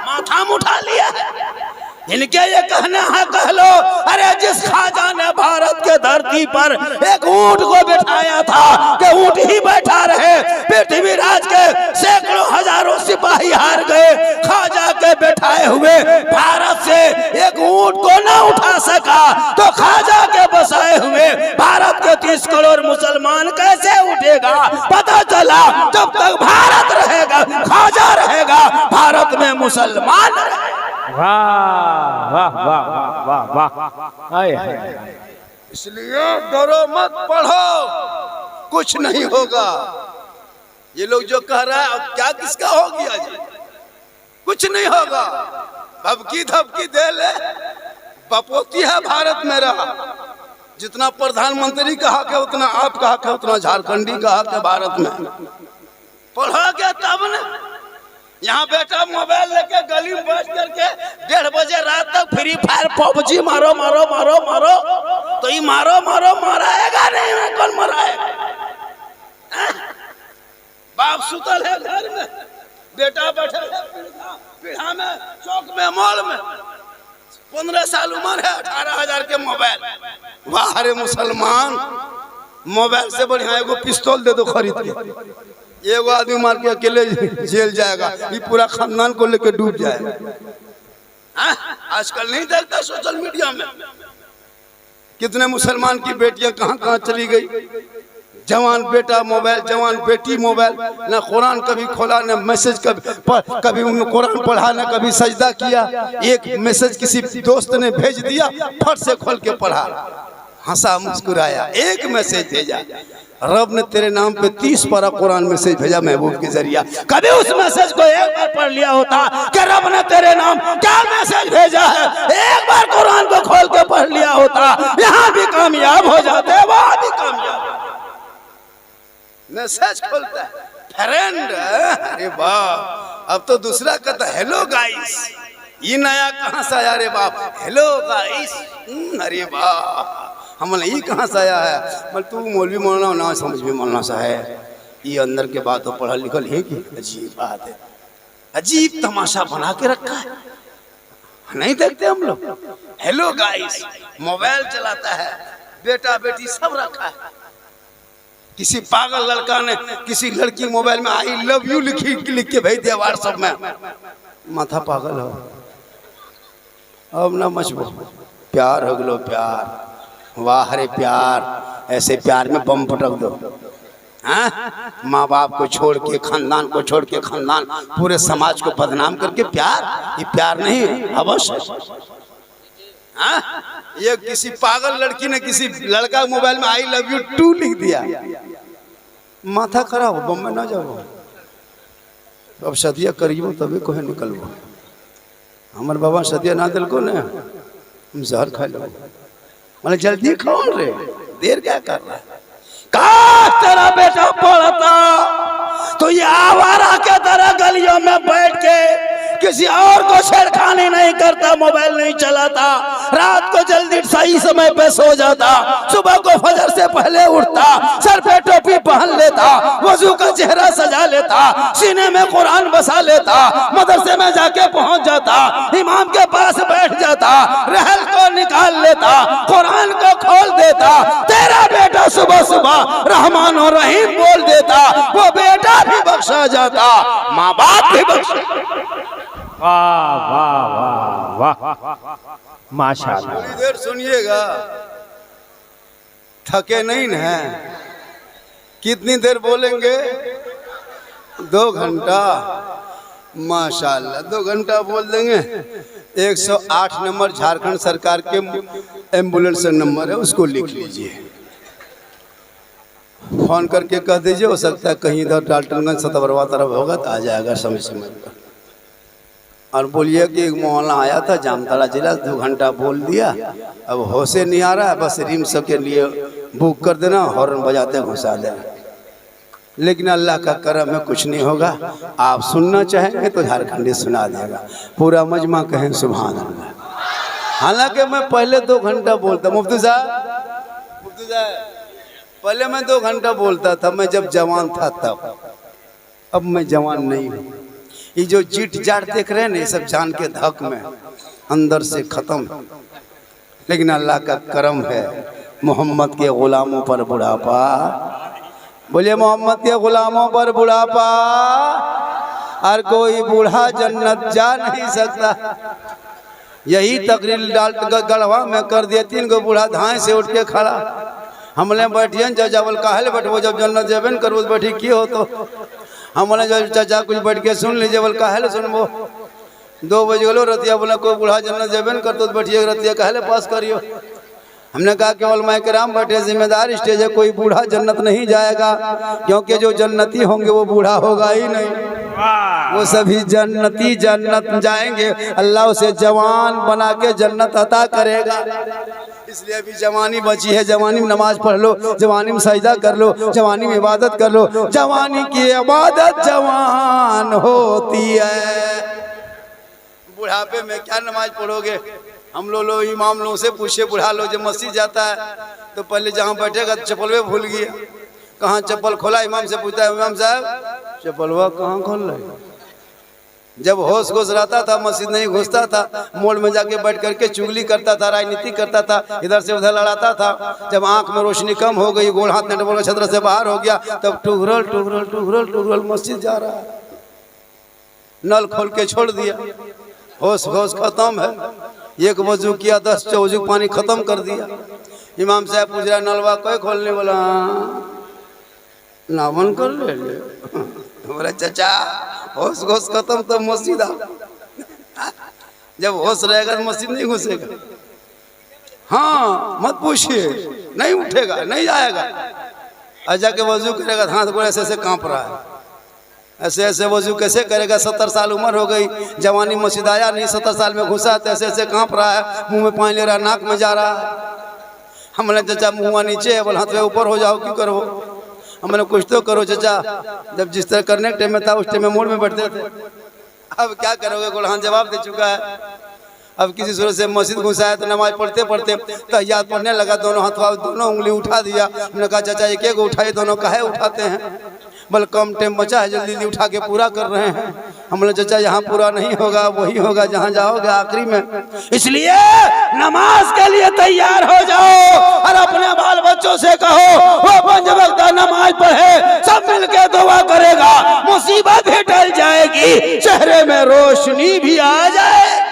माथा उठा लिया है। इनके ये कहना है, कह लो, अरे जिस ख्वाजा ने भारत के धरती पर एक ऊंट को बिठाया था कि ऊंट ही बैठा रहे, पृथ्वीराज के सैकड़ों हजारों सिपाही हार गए, ख्वाजा के बैठाए हुए भारत से एक ऊंट को ना उठा सका, तो ख्वाजा के बसाए हुए भारत के 30 करोड़ मुसलमान कैसे उठेगा? पता चला जब तक भारत रहेगा, ख्वाजा रहेगा, भारत में मुसलमान रहेगा। वाह वाह वाह वाह वाह वाह। इसलिए डरो मत, पढ़ो, कुछ नहीं होगा। ये लोग जो कह रहा है अब क्या किसका हो गया जी? कुछ नहीं होगा। धबकी धबकी दे ले, बपोती है भारत मेरा। जितना प्रधानमंत्री का हक है उतना आपका हक है, उतना झारखंडी का हक है भारत में। पढ़ोगे तब न। यहाँ बेटा मोबाइल लेके गली में बैठ करके 1:30 बजे रात तक फ्री फायर पबजी मारो मारो मारो मारो, तो ये मारो मारो मराएगा नहीं, कौन मराएगा? बाप सुतल है घर में, बेटा बैठे है पीढ़ा में, चौक में, मॉल में, 15 साल उम्र है, 18,000 के मोबाइल। वाह रे मुसलमान, मोबाइल से बढ़िया एगो पिस्तौल दे दो खरीद के, एगो आदमी मार के अकेले जेल जाएगा, ये पूरा खानदान को लेके डूब जाएगा। आजकल नहीं देखता सोशल मीडिया में कितने मुसलमान की बेटियां कहां कहां चली गई, जवान बेटा मोबाइल, जवान बेटी मोबाइल, ना कुरान कभी खोला, ना मैसेज कभी उन्होंने कुरान पढ़ा, ना कभी सजदा किया। एक मैसेज किसी दोस्त ने भेज दिया, फट से खोल के पढ़ा, हंसा मुस्कुराया, एक मैसेज भेजा। रब ने तेरे नाम पे 30 पारा कुरान मैसेज भेजा महबूब के जरिया। कभी उस मैसेज को एक बार पढ़ लिया होता कि रब ने तेरे नाम क्या मैसेज भेजा है, एक बार कुरान को खोल के पढ़ लिया होता, यहाँ भी कामयाब हो जाते, वहां भी कामयाब। मैसेज खोलता है फ्रेंड, अरे वाह, अब तो दूसरा कहता हेलो गाइस, ये नया कहां से आया रे बाप, हेलो गाइस, अरे वाह, हमने ये कहां से आया है, मतलब तू मौलवी मौलाना ना समझ में मौलाना सा है, ये अंदर के बात तो पढ़ा लिखल है कि अजीब बात है, अजीब तमाशा बना के रखा है, नहीं देखते हम लोग। हेलो गाइस, मोबाइल चलाता है, बेटा बेटी सब रखा है। किसी पागल लड़का ने किसी लड़की मोबाइल में आई लव यू लिख के भेज दिया व्हाट्सएप में, माथा पागल हो। अब ना मचबो, प्यार हो गलो प्यार, वाह रे प्यार, ऐसे प्यार में बम पटक दो। हाँ, माँ बाप को छोड़ के, खानदान को छोड़ के, खानदान पूरे समाज को बदनाम करके प्यार, ये प्यार नहीं है, अवश्य। हाँ, ये किसी पागल लड़की ने किसी लड़का मोबाइल में आई लव यू 2 लिख दिया, माथा खराब हो, बम में ना जाओ। अब सदिया करियो तभी कोहे निकलबो। हमारे बाबा सदिया ना दिल को ने, हम जहर खा लो, मतलब जल्दी खाओ रे, देर क्या कर रहा है। काश तेरा बेटा पढ़ता तो ये आवारा के तरह गलियों में बैठ के किसी और को छेड़खानी नहीं करता, मोबाइल नहीं चलाता, रात को जल्दी सही समय पे सो जाता, सुबह को फजर से पहले उठता, सर पे टोपी पहन लेता, वजू का चेहरा सजा लेता, सीने में कुरान बसा लेता, मदरसे में जाके पहुंच जाता, इमाम के पास बैठ जाता, रहल को निकाल लेता, कुरान को खोल देता। तेरा बेटा सुबह सुबह रहमान और रहीम बोल देता, वो बेटा भी बख्शा जाता, माँ बाप भी बख्शा। वाह वाह वाह वाह, माशाअल्लाह। थोड़ी देर सुनिएगा, थके नहीं न है। कितनी देर बोलेंगे? 2 घंटा, माशाअल्लाह 2 घंटा बोल देंगे। 108 नंबर झारखंड सरकार के एम्बुलेंस नंबर है, उसको लिख लीजिए, फोन करके कह दीजिए, हो सकता है कहीं इधर डाल्टनगंज सतबरवा तरफ होगा तो आ जाएगा समय समय पर। और बोलिए कि एक मौलाना आया था जामताड़ा जिला, 2 घंटा बोल दिया, अब होशे नहीं आ रहा है, बस रिम्स के लिए बुक कर देना, हॉर्न बजाते घुसा देना। लेकिन अल्लाह का करम में कुछ नहीं होगा, आप सुनना चाहेंगे तो झारखंडी सुना देगा, पूरा मजमा कहें सुभान अल्लाह। हालांकि मैं पहले 2 घंटा बोलता, मुफ्ती साहब पहले मैं 2 घंटा बोलता था, मैं जब जवान था तब, अब मैं जवान नहीं हूँ। ये जो जीट जाट देख रहे हैं ना, ये सब जान के धक में अंदर से खत्म। लेकिन अल्लाह का करम है, मोहम्मद के गुलामों पर बुढ़ापा, बोलिए मोहम्मद के गुलामों पर बुढ़ापा, और कोई बूढ़ा जन्नत जा नहीं सकता। यही तकरीर गढ़वा में कर दिया, 3 गो बूढ़ा धाए से उठ के खड़ा, हमने बैठियन जजावल काहल बैठो, जब जन्नत जेबन करो बैठी की हो तो हमने जो चाचा कुछ बैठ के सुन लीजिए, बोल काहे सुनबो, 2 बज गलो रतिया, बोला कोई बूढ़ा जन्नत जेबन कर तो बैठिए रतिया काहे पास करियो। हमने कहा केवल मैं कराम बैठे, जिम्मेदार स्टेज है, कोई बूढ़ा जन्नत नहीं जाएगा, क्योंकि जो जन्नती होंगे वो बूढ़ा होगा ही नहीं, वो सभी जन्नती जन्नत जाएंगे, अल्लाह उसे जवान बना के जन्नत अता करेगा। इसलिए अभी जवानी बची है, जवानी में नमाज पढ़ लो, जवानी में सजदा कर लो, जवानी में इबादत कर लो। जवानी की इबादत जवान होती है, बुढ़ापे में क्या नमाज पढ़ोगे। हम लोग इमाम लोगों से पूछे, बुढ़ा लोग जब मस्जिद जाता है तो पहले जहाँ बैठेगा चप्पल में भूल गया, कहाँ चप्पल खोला, इमाम से पूछता है इमाम साहब चपलवा कहाँ खोल रहे? जब होश घुस रहता था, मस्जिद नहीं घुसता था, मोड़ में जाके बैठ करके चुगली करता था, राजनीति करता था, इधर से उधर लड़ाता था। जब आंख में रोशनी कम हो गई, गोड़ हाथ नेटवर्क छत्र से बाहर हो गया, तब टुघरल टुघरल टुघरल टुघरल मस्जिद जा रहा है। नल खोल के छोड़ दिया, होश होश खत्म है। एक वजू किया, 10 वजू पानी खत्म कर दिया। इमाम साहब पूछ रहा नलवा कोई खोलने वाला? ना बंद कर ले। बोला चाचा होश होश खत्म तो मस्जिद आ। जब होश रहेगा तो मस्जिद नहीं घुसेगा। हाँ मत पूछिए, नहीं उठेगा, नहीं जाएगा। और जाके वजू करेगा, हाथ गोड़ ऐसे ऐसे कांप रहा है। ऐसे ऐसे वजू कैसे करेगा? 70 साल उम्र हो गई, जवानी मस्जिद आया नहीं, 70 साल में घुसा तो ऐसे ऐसे कांप रहा है, मुंह में पानी ले रहा है, नाक में जा रहा है। हमने चाचा मुँह नीचे है, बोल हाथ में ऊपर हो जाओ, क्यों करो? हमने कुछ तो करो चाचा। जब जिस तरह करने के टाइम में था उस टाइम में मोड़ में बैठते थे। अब क्या करोगे? गुलहान जवाब दे चुका है। अब किसी सूरत से मस्जिद घुसा है तो नमाज पढ़ते पढ़ते तहियात पढ़ने लगा, दोनों हाथ दोनों उंगली उठा दिया। हमने कहा चाचा एक एक उठाए, दोनों काहे उठाते हैं? बल कम टाइम बचा है, जल्दी जल्दी उठा के पूरा कर रहे हैं। हमने चाचा यहाँ पूरा नहीं होगा, वही होगा जहाँ जाओगे आखिरी में। इसलिए नमाज के लिए तैयार हो जाओ और अपने बाल बच्चों से कहो वो 5 वक्त नमाज पढ़े, सब मिलके दुआ करेगा, मुसीबत भी टल जाएगी, चेहरे में रोशनी भी आ जाए।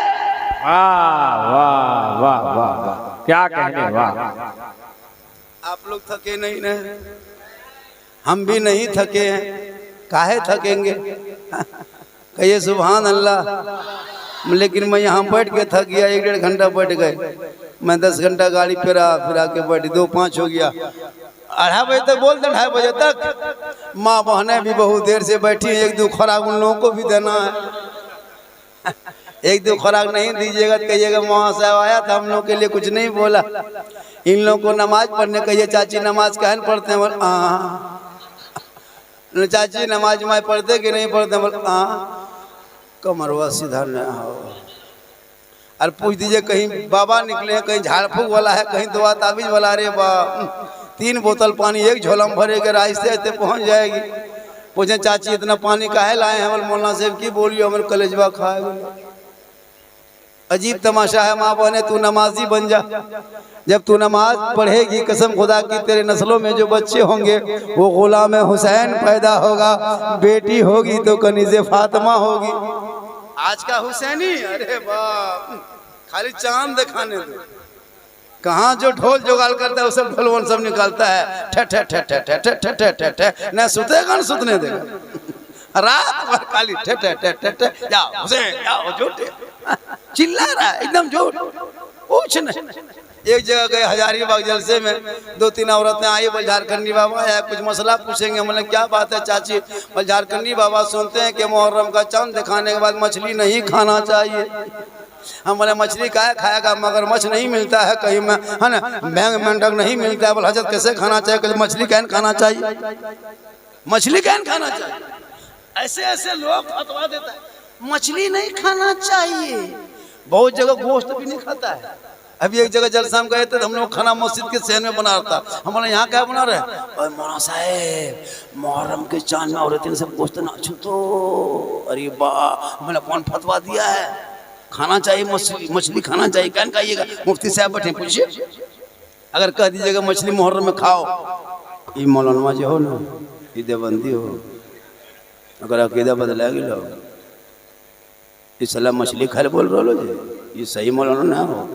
वाह वाह वाह वाह वाह, क्या कहने, वाह। आप लोग थके नहीं ना? हम भी नहीं थके हैं, काहे थकेंगे? कहिए सुभान अल्लाह। लेकिन मैं यहाँ बैठ के थक गया, 1-1.5 घंटा बैठ गए। मैं 10 घंटा गाड़ी फिरा के बैठी, 2-5 हो गया। 2:30 बजे तक बोलते, 2:30 बजे तक। माँ बहनें भी बहुत देर से बैठी हैं, 1-2 खुराक उन लोगों को भी देना है। 1-2 खुराक नहीं दीजिएगा तो कहिएगा वहाँ से आया था, हम लोग के लिए कुछ नहीं बोला। इन लोगों को नमाज पढ़ने कहिए, चाची नमाज काहे न पढ़ते हैं? हाँ चाची नमाज में पढ़ते कि नहीं पढ़ते? बोल कमरवा सीधा न हो। और पूछ दीजिए कहीं बाबा निकले हैं, कहीं झाड़ फूक वाला है, कहीं दुआ ताबीज वाला। अरे बा 3 बोतल पानी एक झोला में भरेगा, आहिस्ते आहिस्ते पहुँच जाएगी। पूछे चाची इतना पानी काहे लाए हैं? बोल मौलाना साहब की बोलियो, हमारे कलेजवा खाए। अजीब तमाशा है। माँ बहने तू नमाजी बन जा। जब तू नमाज पढ़ेगी, कसम खुदा की तेरे नस्लों में जो बच्चे होंगे वो गुलाम हुसैन पैदा होगा, बेटी होगी तो कनीज़े फातिमा होगी। आज का हुसैनी, अरे बाप, खाली चांद दिखाने दो। कहाँ जो ढोल जुगाड़ करता है वो सब ढोल सब निकालता है। ठे ठे ठे ठे ठे ठे ठे ठे ठे ठे न सुतेगा न सुतने देगा। रात भर खाली ठे ठे ठे ठे ठे, जाओ हुसैन जाओ, झूठे चिल्ला रहा है एकदम झूठ, कुछ नहीं। एक जगह गए हजारीबाग जलसे में, 2-3 औरतें आई, बोल झारखंडी बाबा आया, कुछ मसला पूछेंगे। हमने क्या बात है चाची? बोल झारखंडी बाबा सुनते हैं कि मुहर्रम का चांद दिखाने के बाद मछली नहीं खाना चाहिए। हम बोले मछली काहे खाएगा? मगरमच्छ नहीं मिलता है कहीं में, है ना, बैंग मेंढक नहीं मिलता है। बोल हजरत कैसे खाना चाहिए? मछली कैन खाना चाहिए, मछली कैन खाना चाहिए। ऐसे ऐसे लोग फतवा देता है, मछली नहीं खाना चाहिए। बहुत जगह गोश्त भी नहीं खाता है। अभी एक जगह जलसा में गए थे, हम लोग खाना मस्जिद के शहर में बना रहा था। हमारे यहाँ क्या बना रहे? मौलाना साहब मुहर्रम के चांद में औरतें सब गोश्त ना छू तो। अरे वाह, मैंने कौन फतवा दिया है? खाना चाहिए मछली, मछली खाना चाहिए। क्या कहिएगा? मुफ्ती साहब बैठे, पूछिए। अगर कह दीजिएगा मछली मुहर्रम में खाओ, ये मौलाना जो हो ना, ये देवबंदी हो, अगर अकीदा बदलाएगी लोग, इस सलाह मछली खाए बोल रहे हो, ये सही मौलाना ना हो।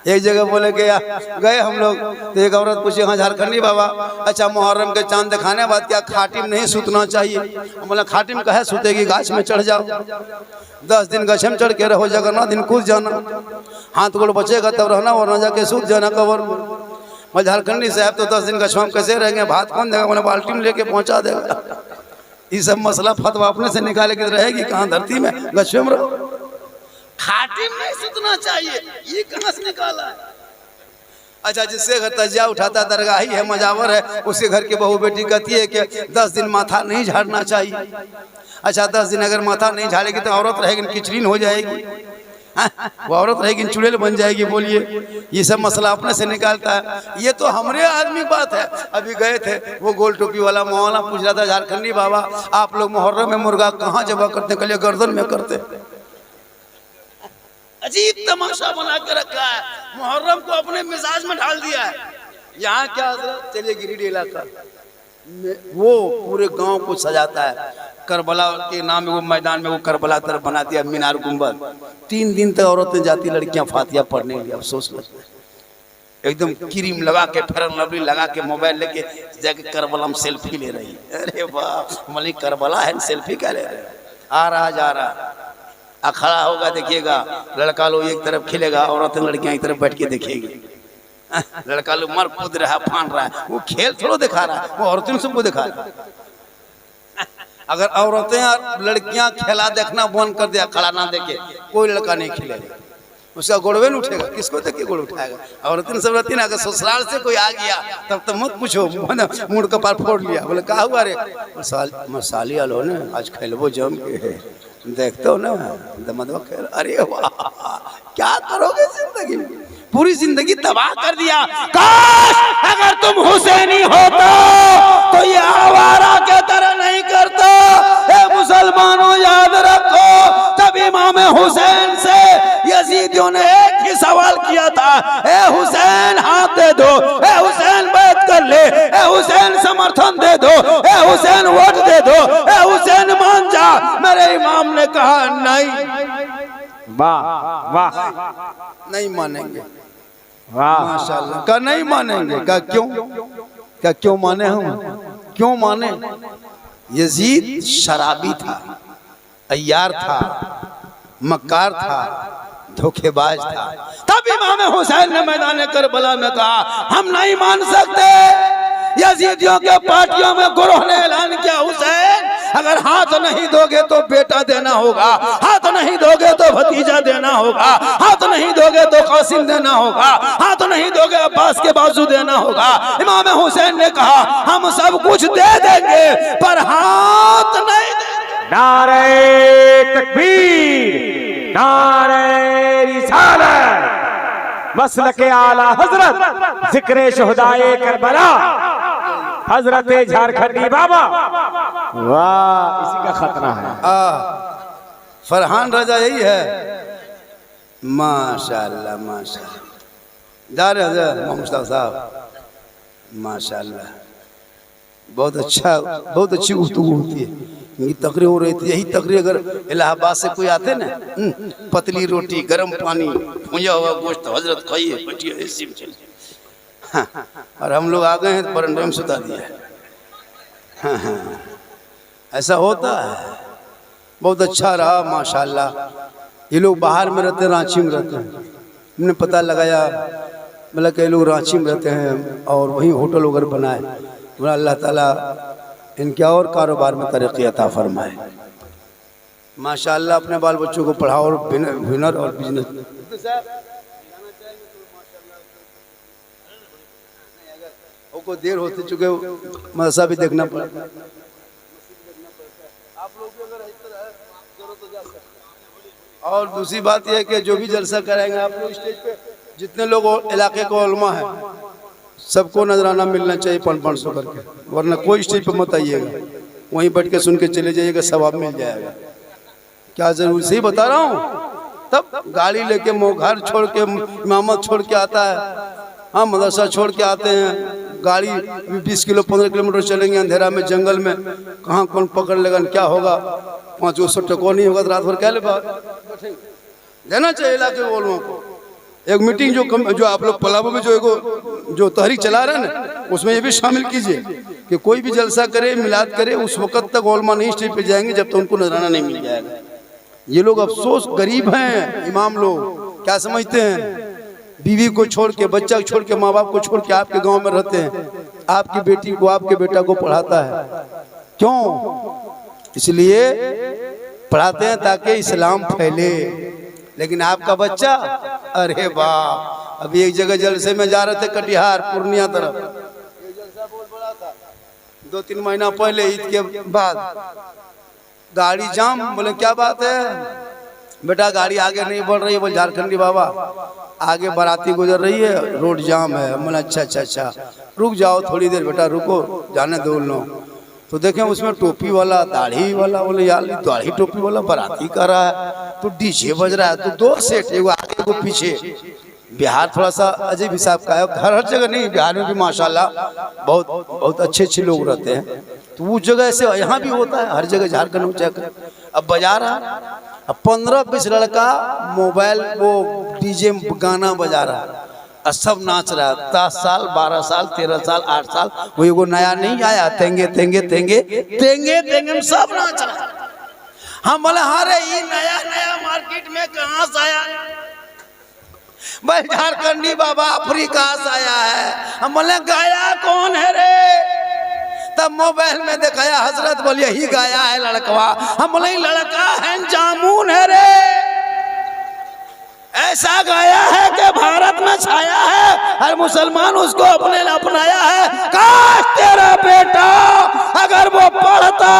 एक जगह बोले गए हम लोग, तो एक औरत पूछी, हाँ झारखंडी बाबा, अच्छा मुहर्रम के चांद दिखाने के बाद क्या खाटिम नहीं सूतना चाहिए? हम बोला खाटिम कहे सूतेगी, गाछ में चढ़ जाओ, 10 दिन गाछ में चढ़ के रहो, जगन्नाथ दिन कूद जाना, हाथ गोड़ बचेगा तब रहना, वरना जाके सूत जाना कबर में। मैं झारखंडी साहब तो 10 दिन गछवा में कैसे रहेंगे? भात कौन देगा? मैंने बाल्टी में लेके पहुंचा देगा। ये सब मसला फतवा अपने से निकाले के रहेगी कहाँ? धरती में गछवे में रहो। खाटिम नहीं सूतना चाहिए, ये कहाँ से निकाला है? अच्छा, जिससे घर तजिया उठाता दरगाही है, मजावर है, उसके घर की बहू बेटी कहती है कि 10 दिन माथा नहीं झाड़ना चाहिए। अच्छा 10 दिन अगर माथा नहीं झाड़ेगी तो औरत रहेगी, किचरीन हो जाएगी। वो औरत रहेगी चुड़ैल बन जाएगी। बोलिए, ये सब मसला अपने से निकालता है। ये तो हमरे आदमी बात है। अभी गए थे, वो गोल टोपी वाला मौलाना पूछ रहा था, झारखंडी बाबा आप लोग मुहर्रम में मुर्गा कहाँ जबा करते? कल गर्दन में करते। अजीब तमाशा बना के रखा है, मुहर्रम को अपने मिजाज में ढाल दिया है। यहाँ क्या हजरत, चलिए गिरिडीह इलाका वो पूरे गांव को सजाता है। करबला के नाम में वो मैदान में वो करबला तरफ बना दिया, मीनार गुंबद। 3 दिन तक औरतें जाती, लड़कियां फातिया पढ़ने के लिए। अफसोस लगता है, एकदम क्रीम लगा के, फेरन लवली लगा के, मोबाइल लेके जाके करबला में सेल्फी ले रही है। अरे वाह, मलिक करबला है, सेल्फी क्या ले रहे? आ रहा जा रहा, खड़ा होगा देखिएगा, लड़का लोग एक तरफ खिलेगा, औरतें लड़कियां एक तरफ बैठ के देखेगी। लड़का लोग मर कूद रहा है, फान रहा है, वो खेल थोड़ा दिखा रहा है, वो औरतें सबको दिखा रहा है। अगर औरतें और लड़कियां खेला देखना बंद कर दिया, खड़ा ना देखे, कोई लड़का नहीं खिलेगा, उसका गोड़वे नहीं उठेगा। किसको देख के गोड़ उठाएगा? औरतें सब रहती ना, अगर ससुराल से कोई आ गया तब तो मत पूछो, मुंड का पार फोड़ लिया। बोले कहा हुआ रे? मसाली आलो ने आज खेलबो जम के, देखते हो ना दमदवा खेल। अरे वाह, क्या करोगे जिंदगी में? पूरी जिंदगी तबाह कर दिया। काश अगर तुम हुसैनी होता तो ये आवारा के तरह नहीं करता। ए मुसलमानों याद रखो, तब इमाम हुसैन से यजीदियों ने एक ही सवाल किया था, ए हुसैन हाथ दे दो, ए हुसैन बैत कर ले, ए हुसैन समर्थन दे दो, ए हुसैन वोट दे दो, ए हुसैन मान जा। मेरे इमाम ने कहा नहीं, वाह वाह, नहीं मानेंगे। वाह माशाल्लाह, का नहीं मानेंगे। का क्यों? क्या क्यों माने? हम क्यों माने? यजीद शराबी था, अय्यार था, मक्कार था, धोखेबाज था। तब इमाम हुसैन ने मैदान करबला में कहा हम नहीं मान सकते। यजीदियों के पार्टियों में गुरोह ने ऐलान किया, हुसैन अगर हाथ नहीं दोगे तो बेटा देना होगा, हाथ नहीं दोगे तो भतीजा देना होगा, हाथ नहीं दोगे तो कासिम देना होगा, हाथ नहीं दोगे अब्बास के बाजू देना होगा। इमाम हुसैन ने कहा हम सब कुछ दे देंगे पर हाथ नहीं देंगे। नारे तकबीर, नारे रिसालत, मसलके आला हजरत, जिक्रे शुहदाए करबला, हजरत झारखंडी बाबा। वाह, इसी का खतना है। फरहान रजा यही है। माशाल्लाह माशाल्लाह, जा रहे हजरत मुस्तफा साहब, माशाल्लाह बहुत अच्छा, बहुत अच्छी गुफ्तगू होती है। ये तकरीर हो रही थी, यही तकरीर अगर इलाहाबाद से कोई आते ना, पतली रोटी, गर्म पानी, भुंजा हुआ गोश्त, हजरत खाइए, बैठिए, ऐसी में चलिए। हाँ, और हम लोग आ गए हैं बरंडे में सुता दिया। हाँ हाँ, ऐसा होता है। बहुत अच्छा रहा माशाल्लाह। ये लोग बाहर में रहते हैं, रांची में रहते हैं। हमने पता लगाया, मतलब कई लोग रांची में रहते हैं और वहीं होटल वगैरह बनाए। बोला अल्लाह ताला इनके और कारोबार में तरक्की अता फरमाए। माशाल्लाह अपने बाल बच्चों को पढ़ाओ और हुनर और बिजनेस। को देर होते चुके मदरसा भी देखना पड़ा। और दूसरी बात यह है कि जो भी जलसा कराएंगे आप लोग स्टेज पे, जितने लोग इलाके को उलमा है सबको नजराना मिलना चाहिए 500 करके, वरना कोई स्टेज पे मत आइएगा, वहीं बैठ के सुन के चले जाइएगा, सवाब मिल जाएगा। क्या जरूर सही बता रहा हूँ। तब गाड़ी लेके मोघार छोड़ के, इमामत छोड़ के आता है, हाँ मदरसा छोड़ के आते हैं, गाड़ी 20 किलो 15 किलोमीटर चलेंगे अंधेरा में, जंगल में, कहाँ कौन पकड़ लेगा, क्या होगा, 500 टको नहीं होगा तो रात भर क्या ले देना चाहिए इलाके वालों को। एक मीटिंग जो आप लोग पलाबो में जो तहरीक चला रहे हैं ना, उसमें ये भी शामिल कीजिए कि कोई भी जलसा करे, मिलाद करे, उस वक्त तक ओलमा नहीं स्टेज पे जाएंगे जब तक उनको नजराना नहीं मिल जाएगा। ये लोग अफसोस गरीब हैं, इमाम लोग क्या समझते हैं, बीवी को छोड़ के, बच्चा को छोड़ के, माँ बाप को छोड़ के आपके गांव में रहते हैं, आपकी बेटी को, आपके बेटा को पढ़ाता है। क्यों? इसलिए पढ़ाते हैं ताकि इस्लाम फैले। लेकिन आपका बच्चा, अरे वाह, अभी एक जगह जलसे में जा रहे थे कटिहार पूर्णिया तरफ, 2-3 महीना पहले ईद के बाद गाड़ी जाम। बोले क्या बात है? बेटा गाड़ी आगे नहीं बढ़ रही है। बोल झारखंडी बाबा आगे बाराती गुजर रही है, रोड जाम है। मैंने अच्छा रुक जाओ थोड़ी देर बेटा, रुको जाने दो लो। तो देखें उसमें टोपी वाला दाढ़ी वाला, बोले यार दाढ़ी टोपी वाला बाराती कर रहा है, तो डीजे बज रहा है, तो दो सेट, एगो आगे एगो पीछे। बिहार थोड़ा सा अजीब हिसाब का है, हर जगह नहीं, बिहार में भी माशाल्लाह बहुत अच्छे लोग रहते हैं। तो उस जगह से यहाँ भी होता है, हर जगह झारखंड में जाकर। अब बजा रहा, अब 15-20 लड़का मोबाइल वो डीजे गाना बजा रहा और सब नाच रहा है। 10 साल 12 साल 13 साल 8 साल, वो एगो नया नहीं आया, तेंगे तेंगे तेंगे तेंगे तेंगे में सब नाच रहा है। हम बोले हाँ रे ये नया मार्केट में कहाँ से आया? भाई झारखंडी बाबा अफ्रीका से आया है। हम बोले गाया कौन है रे? तब मोबाइल में दिखाया हजरत, बोलिए ही गाया है लड़कवा। हम बोले लड़का है जामुन है रे, ऐसा गाया है कि भारत में छाया है, हर मुसलमान उसको अपने अपनाया है। काश तेरा बेटा अगर वो पढ़ता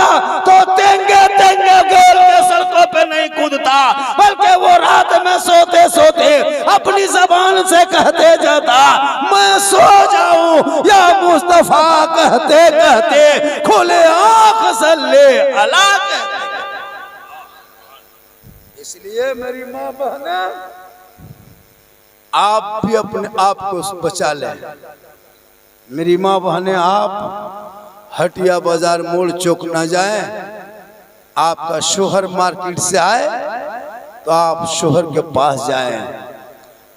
तो तेंगे तेंगे गोल के सड़कों पे नहीं कूदता, बल्कि वो रात में सोते सोते अपनी जबान से कहते जाता, मैं सो जाऊं या मुस्तफा कहते कहते खुले आंख सल्ले अला। इसलिए मेरी माँ बहने आप भी अपने आप को बचा लें। मेरी माँ बहने आप हटिया बाजार मोड़ चौक ना जाएं। आपका शोहर मार्केट से आए तो आप शोहर के पास जाएं।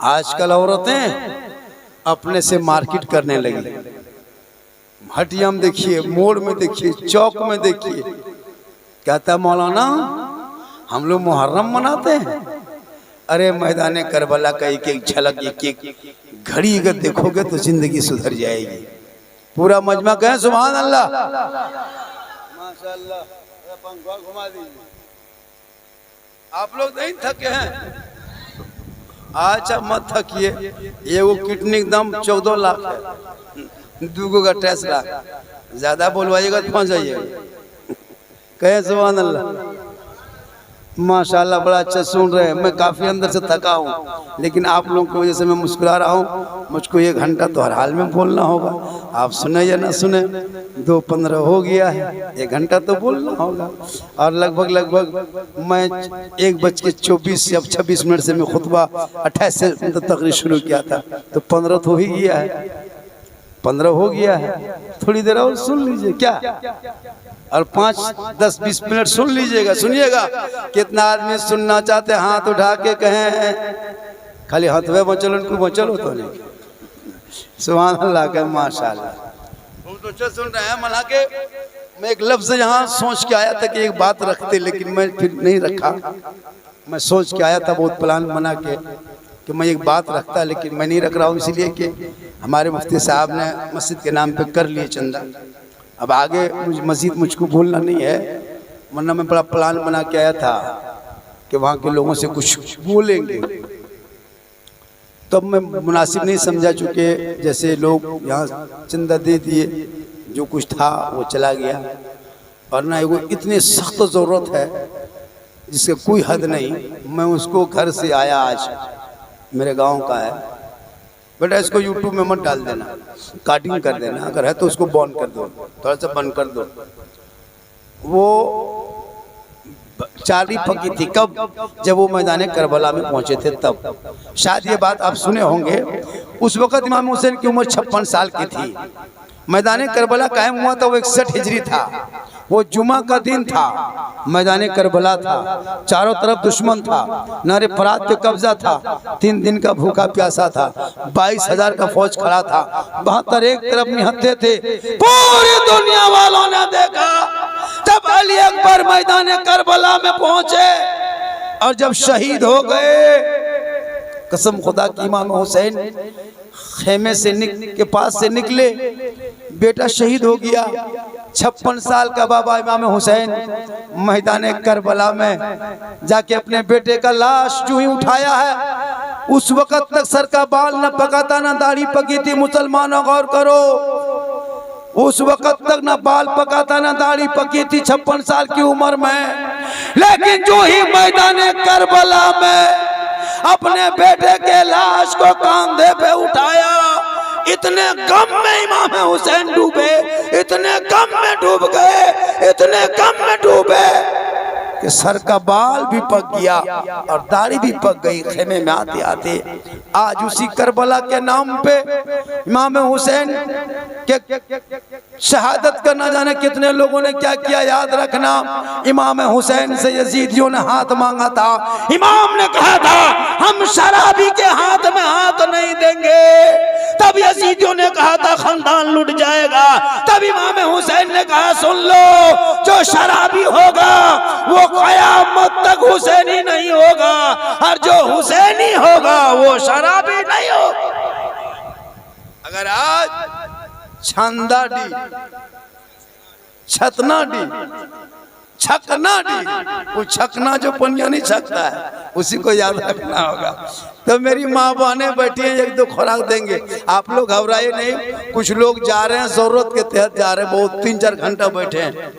आजकल औरतें अपने से मार्केट करने लगी। हटिया में देखिए, मोड़ में देखिए, चौक में देखिए, कहता मौलाना हम लोग मुहर्रम मनाते हैं। अरे मैदान करबला का एक एक झलक, एक एक घड़ी अगर देखोगे तो जिंदगी सुधर जाएगी। पूरा मजमा कहें सुभान अल्लाह, माशाअल्लाह। पंखा घुमा दीजिए। आप लोग नहीं थके हैं? अच्छा मत थकिए। एगो किडनी दम 14 लाख है, 2 का 28 लाख। ज्यादा बोलवाइएगा तो फंस जाइएगा। कहें सुभान अल्लाह। माशाल्लाह बड़ा अच्छा सुन रहे हैं। मैं काफ़ी अंदर से थका हूँ, लेकिन आप लोगों की वजह से मैं मुस्कुरा रहा हूँ। मुझको 1 घंटा तो हर हाल में बोलना होगा, आप सुने या ना सुने। 2:15 हो गया है, 1 घंटा तो बोलना होगा। और लगभग मैं 1:24 या 26 मिनट से मैं खुतबा 28 से तकरीर शुरू किया था, तो 15 तो ही गया है, 15 हो गया है। थोड़ी देर और सुन लीजिए क्या, और 5, 10, 20 मिनट सुन लीजिएगा। सुनिएगा कितना आदमी सुनना चाहते हैं, हाथ उठा के कहें। खाली हाथवे मचलो उनको मचलो तो नहीं। सुभान अल्लाह का माशाअल्लाह। बहुत अच्छा सुन रहे हैं। मना के मैं एक लफ्ज यहाँ सोच के आया था कि एक बात रखते, लेकिन मैं फिर नहीं रखा। मैं सोच के आया था बहुत प्लान बना के कि मैं एक बात रखता, लेकिन मैं नहीं रख रहा हूँ, इसलिए कि हमारे मुफ्ती साहब ने मस्जिद के नाम पे कर लिए चंदा। अब आगे मस्जिद मुझको बोलना नहीं है, वरना मैं बड़ा प्लान बना के आया था कि वहाँ के लोगों से कुछ बोलेंगे। तब मैं मुनासिब नहीं समझा, चुके जैसे लोग यहाँ चंदा दे दिए, जो कुछ था वो चला गया। और ना वो इतनी सख्त ज़रूरत है जिसका कोई हद नहीं। मैं उसको घर से आया, आज मेरे गांव का है। बेटा इसको यूट्यूब में मत डाल देना, काटिंग कर देना, अगर है तो उसको बंद कर दो, थोड़ा सा बंद कर दो। वो चाली पकी थी कब, जब वो मैदान करबला में पहुंचे थे तब। शायद ये बात आप सुने होंगे। उस वक्त इमाम हुसैन की उम्र 56 साल की थी। मैदान करबला कायम हुआ था वो 61 हिजरी था। वो जुमा का दिन था, मैदान करबला था, चारों तरफ दुश्मन था, नारे फरात पे कब्जा था, 3 दिन का भूखा प्यासा था, 22,000 का फौज खड़ा था, 72 एक तरफ निहत्थे थे। पूरी दुनिया वालों ने देखा जब अली अकबर मैदान करबला में पहुंचे और जब शहीद हो गए। कसम खुदा की इमाम हुसैन खेमे से के पास से निकले, बेटा शहीद हो गया। 56 साल का बाबा इमाम हुसैन मैदान करबला में जाके अपने बेटे का लाश जो ही उठाया है। उस वक्त तक सर का बाल न पका था, न दाढ़ी पकी थी। मुसलमानों गौर करो, उस वक्त तक न बाल पका था, न दाढ़ी पकी थी। 56 साल की उम्र में लेकिन जो ही मैदान करबला में अपने बेटे के लाश को कंधे पे उठाया, इतने गम में इमाम हुसैन डूबे, इतने गम में डूब गए, इतने गम में डूबे कि सर का बाल भी पक गया और दाढ़ी भी पक गई। खेमे में आते आते आज उसी करबला के नाम पे इमाम हुसैन के शहादत का न जाने कितने लोगों ने क्या किया। याद रखना, इमाम हुसैन से यजीदियों ने हाथ मांगा था। इमाम ने कहा था हम शराबी के हाथ में हाथ नहीं देंगे। तब यजीदियों ने कहा था खानदान लुट जाएगा। तब इमाम हुसैन ने कहा सुन लो, जो शराबी होगा वो कयामत तक हुसैनी नहीं होगा, और जो हुसैनी होगा वो शराबी नहीं होगा। अगर आज छंदा डी, छतना डी, छकना डी, वो छकना जो पनिया नहीं छकता है उसी को याद रखना होगा। तो मेरी माँ बहनें बैठी हैं, एक दो खुराक देंगे। आप लोग घबराए नहीं। कुछ लोग जा रहे हैं, जरूरत के तहत जा रहे हैं, बहुत 3-4 घंटा बैठे हैं।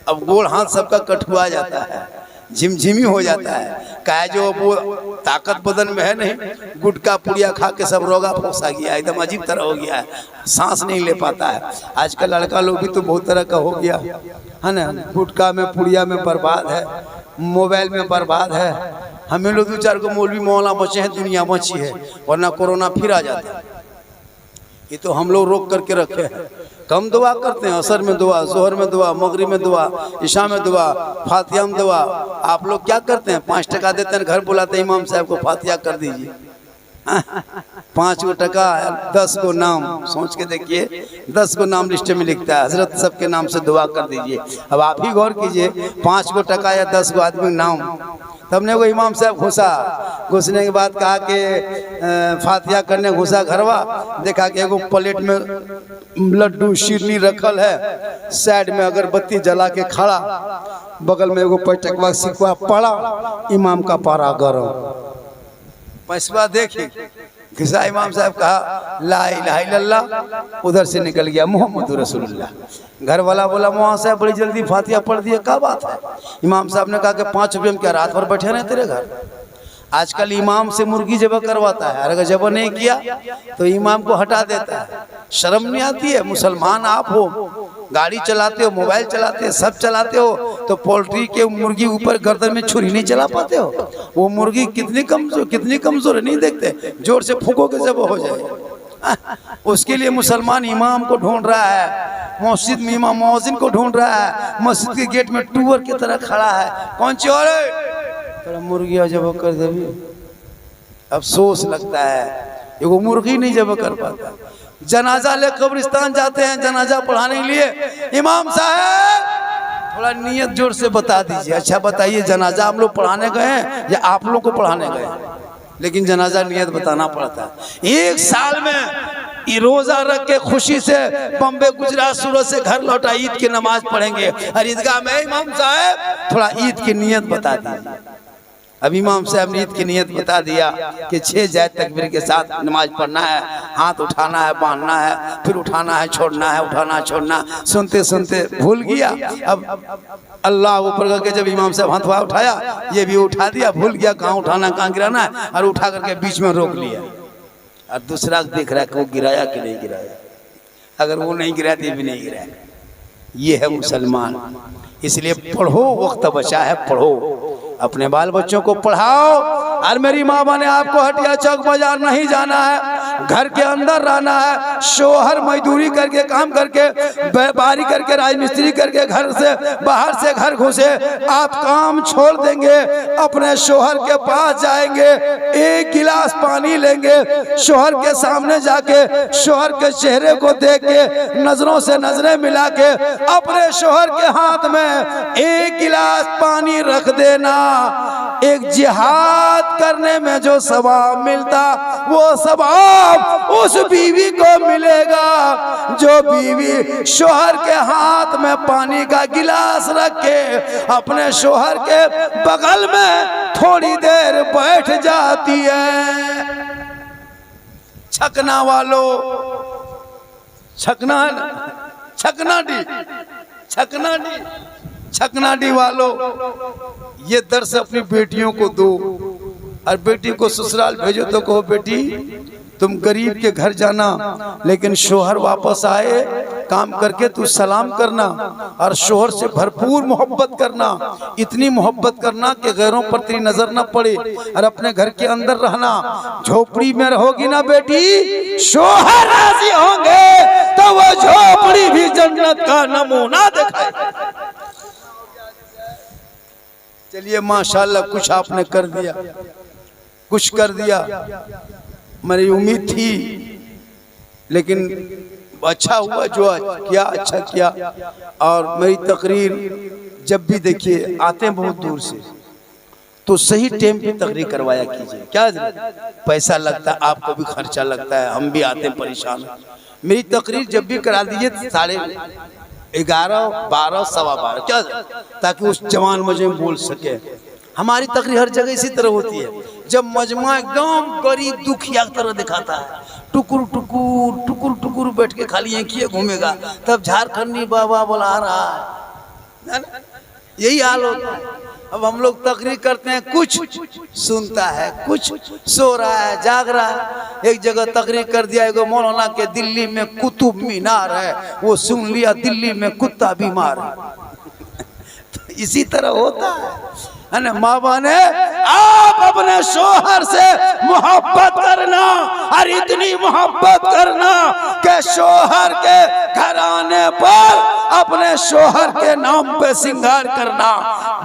अब गोड़ हाथ सबका कठुआ जाता है, झिमझिमी हो जाता है। क्या जो वो ताकत बदन में है नहीं, गुटखा पुड़िया खा के सब रोगा फोसा गया, एकदम अजीब तरह हो गया है, सांस नहीं ले पाता है। आजकल लड़का लोग भी तो बहुत तरह का हो गया है ना, गुटखा में पुड़िया में बर्बाद है, मोबाइल में बर्बाद है। हमें लोग 2-4 को मौलवी मौला बचे हैं, दुनिया बची है, वरना कोरोना फिर आ जाता है। ये तो हम लोग रोक करके रखे हैं। कम दुआ करते हैं, असर में दुआ, जोहर में दुआ, मगरिब में दुआ, इशा में दुआ, फातिहा में दुआ। आप लोग क्या करते हैं? 5 टका देते हैं, घर बुलाते हैं इमाम साहब को फातिहा कर दीजिए। 5 टका 10 को नाम, सोच के देखिए 10 को नाम लिस्ट में लिखता है, हजरत सबके नाम से दुआ कर दीजिए। अब आप ही गौर कीजिए, 5 टका या 10 आदमी नाम। तब ने वो इमाम साहब घुसने के बाद कहा कि फातिहा करने घुसा घरवा, देखा कि एगो प्लेट में लड्डू शिरनी रखल है, साइड में अगरबत्ती जला के खड़ा, बगल में एगो पैटकवा सिकवा पड़ा, इमाम का पारा गरम। पैसवा देखी घिसा, इमाम साहब कहा ला इलाहा इल्लल्लाह, उधर से निकल गया मोहम्मद रसूलुल्लाह। घर वाला बोला वहाँ से बड़ी जल्दी फातिहा पढ़ दिया, क्या बात है? इमाम साहब ने कहा कि 5 रुपये में क्या रात भर बैठे रहे तेरे घर? आजकल इमाम से मुर्गी जबा करवाता है, अगर जबा नहीं किया तो इमाम को हटा देता है। शर्म नहीं आती है? मुसलमान आप हो, गाड़ी चलाते हो, मोबाइल चलाते हो, सब चलाते हो, तो पोल्ट्री के मुर्गी ऊपर गर्दन में छुरी नहीं चला पाते हो? वो मुर्गी कितनी कमजोर है, नहीं देखते? जोर से फूकोगे जब हो जाए। उसके लिए मुसलमान इमाम को ढूंढ रहा है, मस्जिद में इमाम मौजिन को ढूंढ रहा है, मस्जिद के गेट में टूअर की तरह खड़ा है। कौन चोर है? मुर्गिया जब कर देवी, अफसोस लगता है ये वो मुर्गी नहीं जब कर पाता। जनाजा ले कब्रिस्तान जाते हैं जनाजा पढ़ाने के लिए, इमाम साहब थोड़ा नियत जोर से बता दीजिए। अच्छा बताइए, जनाजा हम लोग पढ़ाने गए हैं या आप लोग को पढ़ाने गए? लेकिन जनाजा नियत बताना पड़ता है। 1 साल में रोजा रख के खुशी से बम्बे गुजरात सूरत से घर लौटा, ईद की नमाज पढ़ेंगे और ईदगाह में इमाम साहब थोड़ा ईद की नियत बता दीजिए। अब इमाम साहब ने ईद की नियत बता दिया कि 6 जायद तकबीर के साथ नमाज पढ़ना है, हाथ उठाना है, बांधना है, फिर उठाना है, छोड़ना है, उठाना छोड़ना। सुनते सुनते भूल गया। अब अल्लाह ऊपर करके जब इमाम साहब हाथ उठाया, ये भी उठा दिया, भूल गया कहाँ उठाना कहाँ गिराना है, और उठा करके बीच में रोक लिया। और दूसरा देख रहा है कि वो गिराया कि नहीं गिराया। अगर वो नहीं गिराया तो भी नहीं गिराया। ये है मुसलमान। इसलिए पढ़ो, वक्त बचा है, पढ़ो, अपने बाल बच्चों को पढ़ाओ। और मेरी माँ बने आपको हटिया चौक बाजार नहीं जाना है, घर के अंदर रहना है। शोहर मजदूरी करके, काम करके, व्यापारी करके, राजमिस्त्री करके घर से बाहर से घर घुसे, आप काम छोड़ देंगे, अपने शोहर के पास जाएंगे, 1 गिलास पानी लेंगे, शोहर के सामने जाके शोहर के चेहरे को देख के नजरों से नजरें मिला के अपने शोहर के हाथ में 1 गिलास पानी रख देना। एक जिहाद करने में जो सवाब मिलता, वो सवाब उस बीवी को मिलेगा जो बीवी शोहर के हाथ में पानी का गिलास रख के अपने शोहर के बगल में थोड़ी देर बैठ जाती है। छकना वालों, छकना डी, छकना डी, छकनाडी वालों, ये दर्स अपनी बेटियों को दो, और बेटी को ससुराल भेजो तो कहो बेटी तुम गरीब के घर जाना, लेकिन शोहर वापस आए काम करके तू सलाम करना, और शोहर से भरपूर मोहब्बत करना, इतनी मोहब्बत करना कि गैरों पर तेरी नजर न पड़े, और अपने घर के अंदर रहना। झोपड़ी में रहोगी ना बेटी, शोहर राजी होंगे तो वो झोपड़ी भी जन्नत का नमूना दिखाए। चलिए माशाल्लाह कुछ आपने कर दिया, कुछ कर दिया, मेरी उम्मीद थी, लेकिन अच्छा हुआ जो किया, अच्छा किया। और मेरी तकरीर जब भी देखिए आते हैं बहुत दूर से, तो सही टाइम पे तकरीर करवाया कीजिए। क्या पैसा लगता है, आपको भी खर्चा लगता है, हम भी आते हैं परेशान। मेरी तकरीर जब भी करा दीजिए 11:30, 12, 12:15, क्या, ताकि उस जवान मजे में बोल सके। हमारी तकरीर हर जगह इसी तरह होती है, जब मजमा एकदम गरीब दुखिया की तरह दिखाता है, टुकुर टुकुर टुकुर टुकुर बैठ के खाली आंखिए घूमेगा, तब झारखंडी बाबा बुला रहा है ना, यही हाल होता है। अब हम लोग तकरीर करते हैं, कुछ सुनता है, कुछ सो रहा है, जाग रहा है। एक जगह तकरीर कर दिया एगो मौलाना के दिल्ली में कुतुब मीनार है, वो सुन लिया दिल्ली में कुत्ता बीमार है। तो इसी तरह होता है ना। माँ बहने, आप अपने शोहर से मोहब्बत करना, और इतनी मोहब्बत करना कि शोहर के घराने पर अपने शोहर के नाम पे सिंगार करना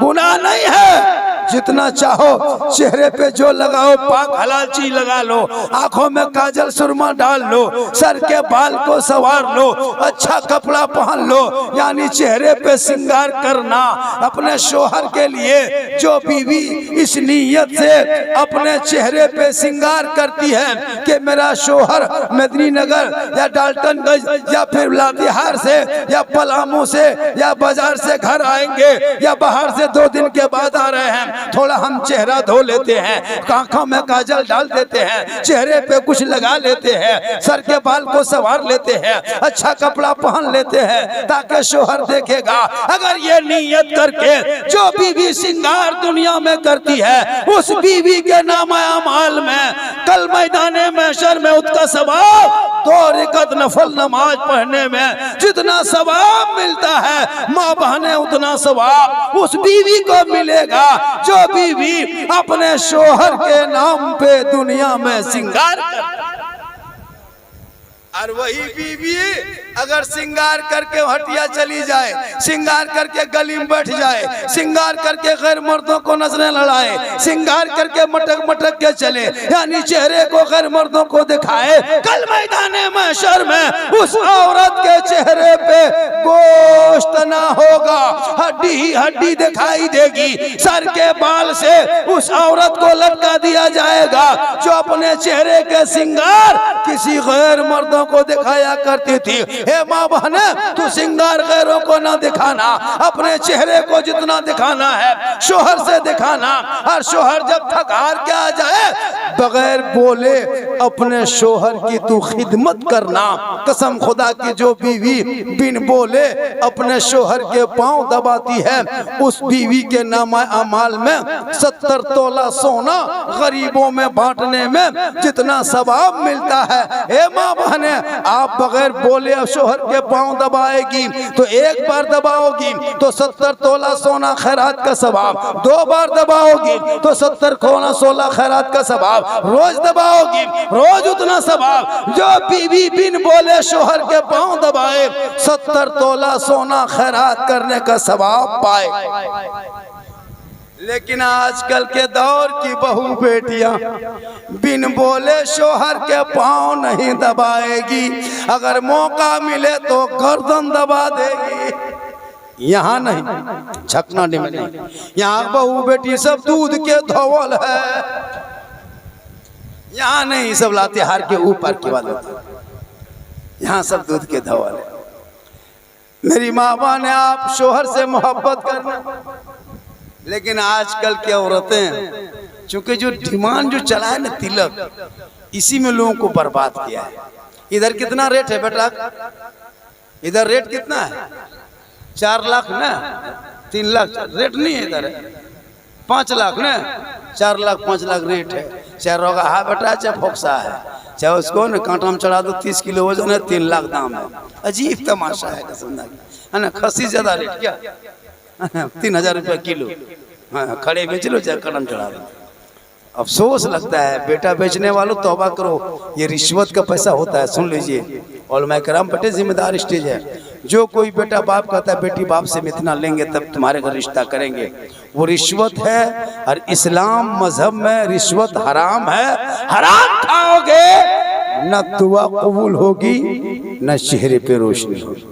गुनाह नहीं है। जितना चाहो चेहरे पे जो लगाओ, पाक हलाल चीज लगा लो, आंखों में काजल सुरमा डाल लो, सर के बाल को संवार लो, अच्छा कपड़ा पहन लो, यानी चेहरे पे सिंगार करना। अपने शोहर के लिए जो बीवी इस नीयत से अपने चेहरे पे सिंगार करती है कि मेरा शोहर मेदिनीनगर या डाल्टनगंज या फिर लातेहार से या पलामू से या बाजार से घर आएंगे, या बाहर से 2 दिन के बाद आ रहे हैं, थोड़ा हम चेहरा धो लेते हैं, आंखों में काजल डाल देते हैं, चेहरे पे कुछ लगा लेते हैं, सर के बाल को संवार लेते हैं, अच्छा कपड़ा पहन लेते हैं, ताकि शोहर देखेगा। अगर ये नीयत करके जो बीवी सिंगार दुनिया में करती है, उस बीवी के नाम अमाल में कल मैदाने महशर में उसका सवाब 2 रकात नफल नमाज पढ़ने में जितना सवाब मिलता है, माँ बहने उतना सवाब उस बीवी को मिलेगा जो बीवी अपने शोहर के नाम पे दुनिया में सिंगार करती है। और वही बीवी अगर सिंगार करके हटिया चली जाए, सिंगार करके गली में बैठ जाए, सिंगार करके गैर मर्दों को नजरें लड़ाए, सिंगार करके मटक मटक के चले, यानी चेहरे को गैर मर्दों को दिखाए, कल मैदाने महशर में उस औरत के चेहरे पे गोश्त ना होगा, हड्डी ही हड्डी दिखाई देगी। सर के बाल से उस औरत को लटका दिया जाएगा जो अपने चेहरे के सिंगार किसी गैर मर्दों को दिखाया करती थी। हे माँ बहने, तू सिंगार गैरों को ना दिखाना, अपने चेहरे को जितना दिखाना है शोहर से दिखाना। और शोहर जब थक हार के आ जाए, बगैर बोले अपने शोहर की तू खिदमत करना। कसम खुदा की जो बीवी बिन बोले अपने शोहर के पांव दबाती है, उस बीवी के नामा अमाल में 70 तोला सोना गरीबों में बांटने में जितना सवाब मिलता है। हे माँ बहने, आप बगैर बोले शोहर के पांव दबाएगी तो एक बार दबाओगी तो 70 तोला सोना खैरात का सवाब, 2 बार दबाओगी तो 70 खोना 16 खैरात का सवाब, रोज दबाओगी रोज उतना सवाब। जो बीवी बिन बोले शोहर के पांव दबाए 70 तोला सोना खैरात करने का सवाब पाए। लेकिन आजकल के दौर की बहू बेटियां बिन बोले शोहर के पांव नहीं दबाएगी, अगर मौका मिले तो गर्दन दबा देगी। यहाँ नहीं, छकनाडी में नहीं, यहाँ बहू बेटी सब दूध के धोवल है। यहाँ नहीं, सब लातेहार के ऊपर के वाले, यहाँ सब दूध के धोवल है। मेरी माँ ने आप शोहर से मोहब्बत करना, लेकिन आजकल की औरतें चूंकि जो डिमांड जो चला है ना तिलक, इसी में लोगों को बर्बाद किया है। इधर कितना रेट है बेटा? इधर रेट कितना है? 4 लाख ना, 3 लाख रेट नहीं है इधर, 5 लाख ना, 4 लाख 5 लाख रेट है। चाहे रोगा हा बेटा चाहे फोक्सा है, चाहे उसको न कांटा में चढ़ा दो 30 किलो वजन है 3 लाख दाम है। अजीब तमाशा है कसम है ना। खस्सी ज्यादा रेट क्या 3000 रुपया किलो, हाँ खड़े बेच लो चाहे कलम चढ़ा दो। अफसोस लगता है बेटा बेचने वालों तौबा करो, ये रिश्वत का पैसा होता है। सुन लीजिए उलमा कराम बटे जिम्मेदार स्टेज है। जो कोई बेटा बाप कहता है बेटी बाप से इतना लेंगे तब तुम्हारे घर रिश्ता करेंगे, वो रिश्वत है। और इस्लाम मजहब में रिश्वत हराम है। हराम खाओगे न दुआ कबूल होगी न चेहरे पे रोशनी होगी।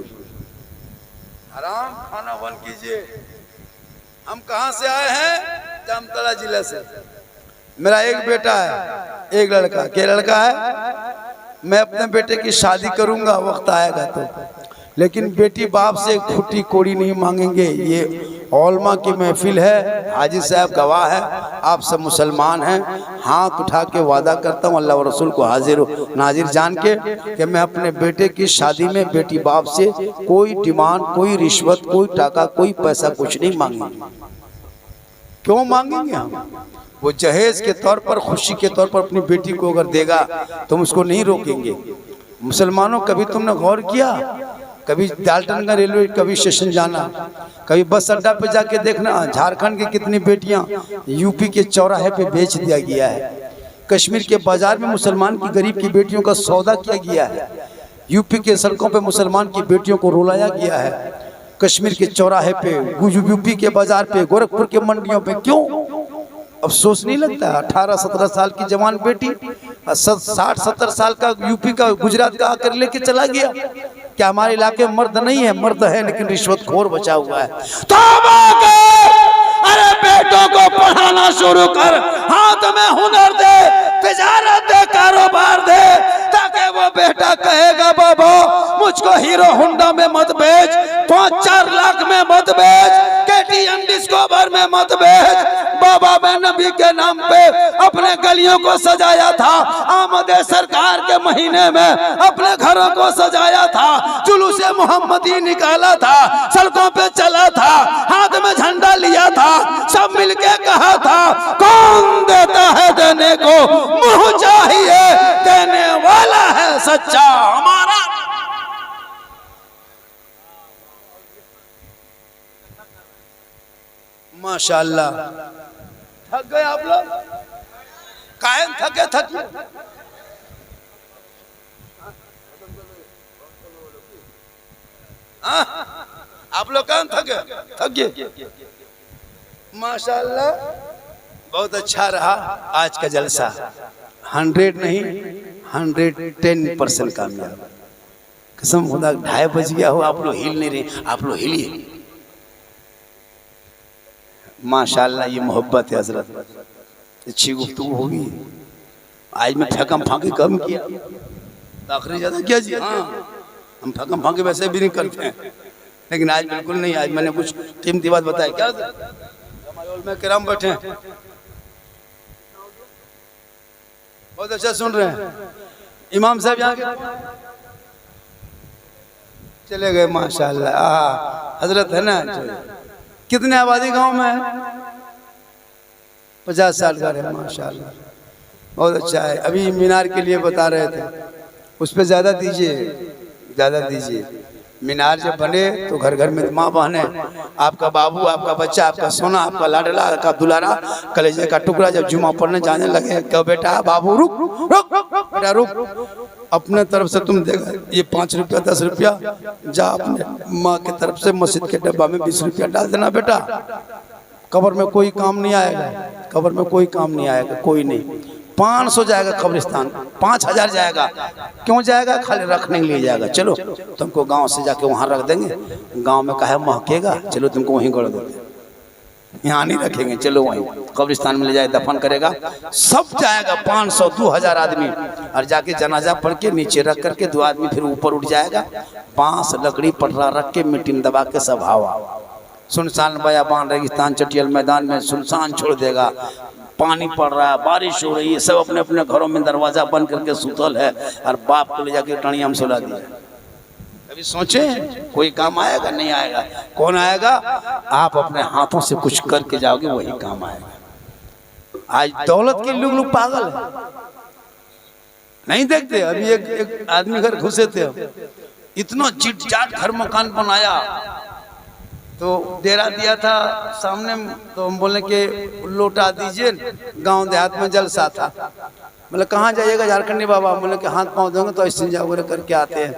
हराम खाना बंद कीजिए। हम कहाँ से आए हैं? जामताड़ा जिले से। मेरा एक बेटा है, एक लड़का। क्या लड़का है? मैं अपने बेटे की शादी करूंगा वक्त आएगा तो, लेकिन बेटी बाप से खुटी कोड़ी नहीं मांगेंगे। ये औलमा की महफिल है, हाजी साहब गवाह है, आप सब मुसलमान हैं। हाथ उठा के वादा करता हूँ अल्लाह और रसूल को हाजिर नाजिर जान के कि मैं अपने बेटे की शादी में बेटी बाप से कोई डिमांड, कोई रिश्वत, कोई टाका, कोई पैसा कुछ नहीं मांगेंगे। क्यों मांगेंगे हम? वो जहेज के तौर पर, खुशी के तौर पर अपनी बेटी को अगर देगा तो हम उसको नहीं रोकेंगे। मुसलमानों कभी तुमने गौर किया? कभी डाल्टनगंज रेलवे कभी स्टेशन जाना, कभी बस अड्डा पे जाके देखना झारखंड की कितनी बेटियां यूपी के चौराहे पे बेच दिया गया है। कश्मीर के बाजार में मुसलमान की गरीब की बेटियों का सौदा किया गया है। यूपी के सड़कों पे मुसलमान की बेटियों को रुलाया गया है। कश्मीर के चौराहे पे, यूपी के बाजार पे, गोरखपुर के मंडियों पे। क्यों? अफसोस नहीं लगता? 18-17 साल की जवान बेटी 60-70 साल का यूपी का, गुजरात का आकर लेके चला गया। क्या हमारे इलाके में मर्द नहीं है? मर्द है लेकिन रिश्वतखोर बचा हुआ है। तौबा कर, अरे बेटों को पढ़ाना शुरू कर, हाथ में हुनर दे, तिजारत दे, कारोबार दे, ताकि वो बेटा कहेगा बाबा मुझको हीरो होंडा में मत बेच, 5-4 लाख में मत बेच, KTM डिस्कवर में मत बेच। बाबा मैं नबी के नाम पे अपने गलियों को सजाया था, आमद सरकार के महीने में अपने घरों को सजाया था, जुलूस मोहम्मदी निकाला था, सड़कों पे चला था, हाथ में झंडा लिया था, सब मिलके कहा था कौन देता है देने को, मुंह चाहिए देने वाला है सच्चा हमारा। माशाअल्लाह। थक गए आप लोग? कायम थके आप लोग कायम थक गए? माशाअल्लाह बहुत अच्छा रहा आज का जलसा। 100 नहीं 110% कामयाब। कसम खुदा 2:30 बज गया हो, आप लोग हिल नहीं रहे, आप लोग हिलिए। माशाअल्लाह ये मोहब्बत है हजरत, अच्छी गुफ्तगू होगी। आज मैं फकम फाके कम किया, आखिरी ज्यादा किया जी। हाँ हम फकम फाके वैसे भी नहीं करते हैं, लेकिन आज बिल्कुल नहीं। आज मैंने कुछ कीमती बात बताया। क्या मैं किराम बैठे हैं, बहुत अच्छा सुन रहे हैं। इमाम साहब यहाँ चले गए माशाअल्लाह। हजरत है ना, कितने आबादी गांव में है? 50 साल का है माशाअल्लाह, बहुत अच्छा है। अभी मीनार के लिए बता रहे थे, उस पर ज़्यादा दीजिए, ज़्यादा दीजिए। मीनार जब बने तो घर घर में माँ बहने, आपका बाबू, आपका बच्चा, आपका सोना, आपका लाडला, आपका दुलारा, कलेजे का टुकड़ा जब जुमा पढ़ने जाने लगे, क्यों बेटा बाबू रुक रुक बेटा रुक, अपने तरफ से तुम देगा ये 5 रुपया 10 रुपया, जा अपने माँ की तरफ से मस्जिद के डब्बा में 20 रुपया डाल देना बेटा। कब्र में कोई काम नहीं आएगा, कब्र में कोई काम नहीं आएगा, कोई नहीं। 500 जाएगा कब्रिस्तान, 5000 जाएगा। क्यों जाएगा? खाली रखने के लिए जाएगा। चलो तुमको गांव से जाके वहां रख देंगे, गांव में कहे महकेगा, चलो तुमको वहीं गड़ देंगे, यहाँ नहीं रखेंगे, चलो वहीं कब्रिस्तान में ले जाए दफन करेगा। सब जाएगा 500-2000 आदमी, और जाके जनाजा पढ़ के नीचे रख करके 2 आदमी फिर ऊपर उठ जाएगा। बांस लकड़ी पटरा रख के मिट्टी में दबा के सब हवा, सुनसान बयाबान रेगिस्तान चटियल मैदान में सुनसान छोड़ देगा। पानी पड़ रहा है, बारिश हो रही है, सब अपने अपने घरों में दरवाजा बंद करके सुतल है, और बाप को ले जाके टणिया में सुला दिया। कभी सोचे कोई काम आएगा? नहीं आएगा। कौन आएगा? आप अपने हाथों से कुछ करके जाओगे, वही काम आएगा। आज दौलत के लोग पागल है, नहीं देखते। अभी एक आदमी घर घुसे थे, इतना चिटचाट घर मकान बनाया, तो डेरा दिया था सामने, तो हम बोले कि लौटा दीजिए, गांव देहात में जलसा था। बोले कहाँ जाइएगा? झारखंडी बाबा। बोले कि हाथ पाँव दोगे तो इसtinja वगैरह करके आते हैं।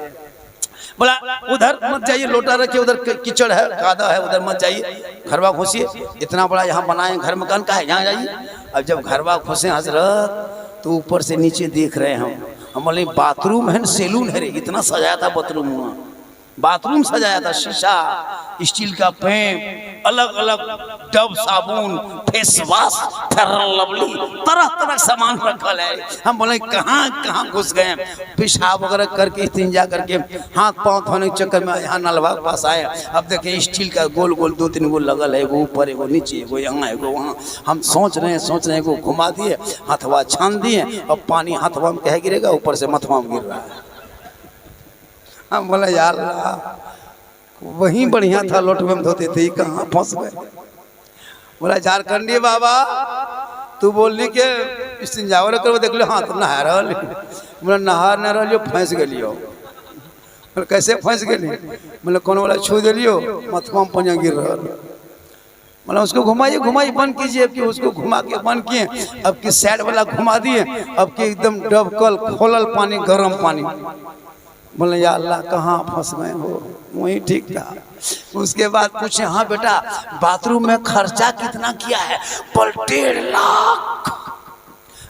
बोला उधर मत जाइए, लोटा रखिए, उधर कीचड़ है, कादा है, उधर मत जाइए, घरवा घुसिए। इतना बड़ा यहाँ बनाए घर मकान का है, यहाँ जाइए। अब जब घरवा घुसे हजरत, तो ऊपर से नीचे देख रहे हैं हम बोले बाथरूम है, सैलून है रे। इतना सजाया था बाथरूम सजाया था, शीशा, स्टील का फ्रेम, अलग अलग टब, साबुन, फेस वॉश, फेयर लवली, तरह तरह सामान रखल है। हम बोले कहाँ कहाँ घुस गए, पेशाब वगैरह करके istinja करके हाथ पांव धोने के चक्कर में यहाँ नलवा के पास आए। अब देखें स्टील का गोल गोल 2-3 गो लगल है, एगो ऊपर, एगो नीचे, एगो यहाँ, एगो वहाँ। हम सोच रहे हैं, एगो घुमा दिए, हथवा छान दिए, अब पानी हथवा में कह गिरेगा, ऊपर से मथवा में गिर रहा है। हम बोला यार वहीं बढ़िया था, लोटवे में धोते थे, कहाँ फंस गए। बोला झारखंडी बाबा तू बोलली के istinja करो, देख लो हाथ नहा रहा। बोला नहा न रहियो, फंस गलियो। बोले कैसे फंस गली? बोले कौन वाला छू दिलियो, मथवा में पनिया गिर रहा। बोला उसको घुमाइए बंद कीजिए। अब कि उसको घुमा के बंद किए, अब कि साइड वाला घुमा दिए, अब कि एकदम डबकल खोलल पानी, गर्म पानी। बोले या अल्लाह कहाँ फंस गए हो, वही ठीक था। उसके बाद पूछे हाँ बेटा बाथरूम में खर्चा कितना किया है? बोल 1.5 लाख।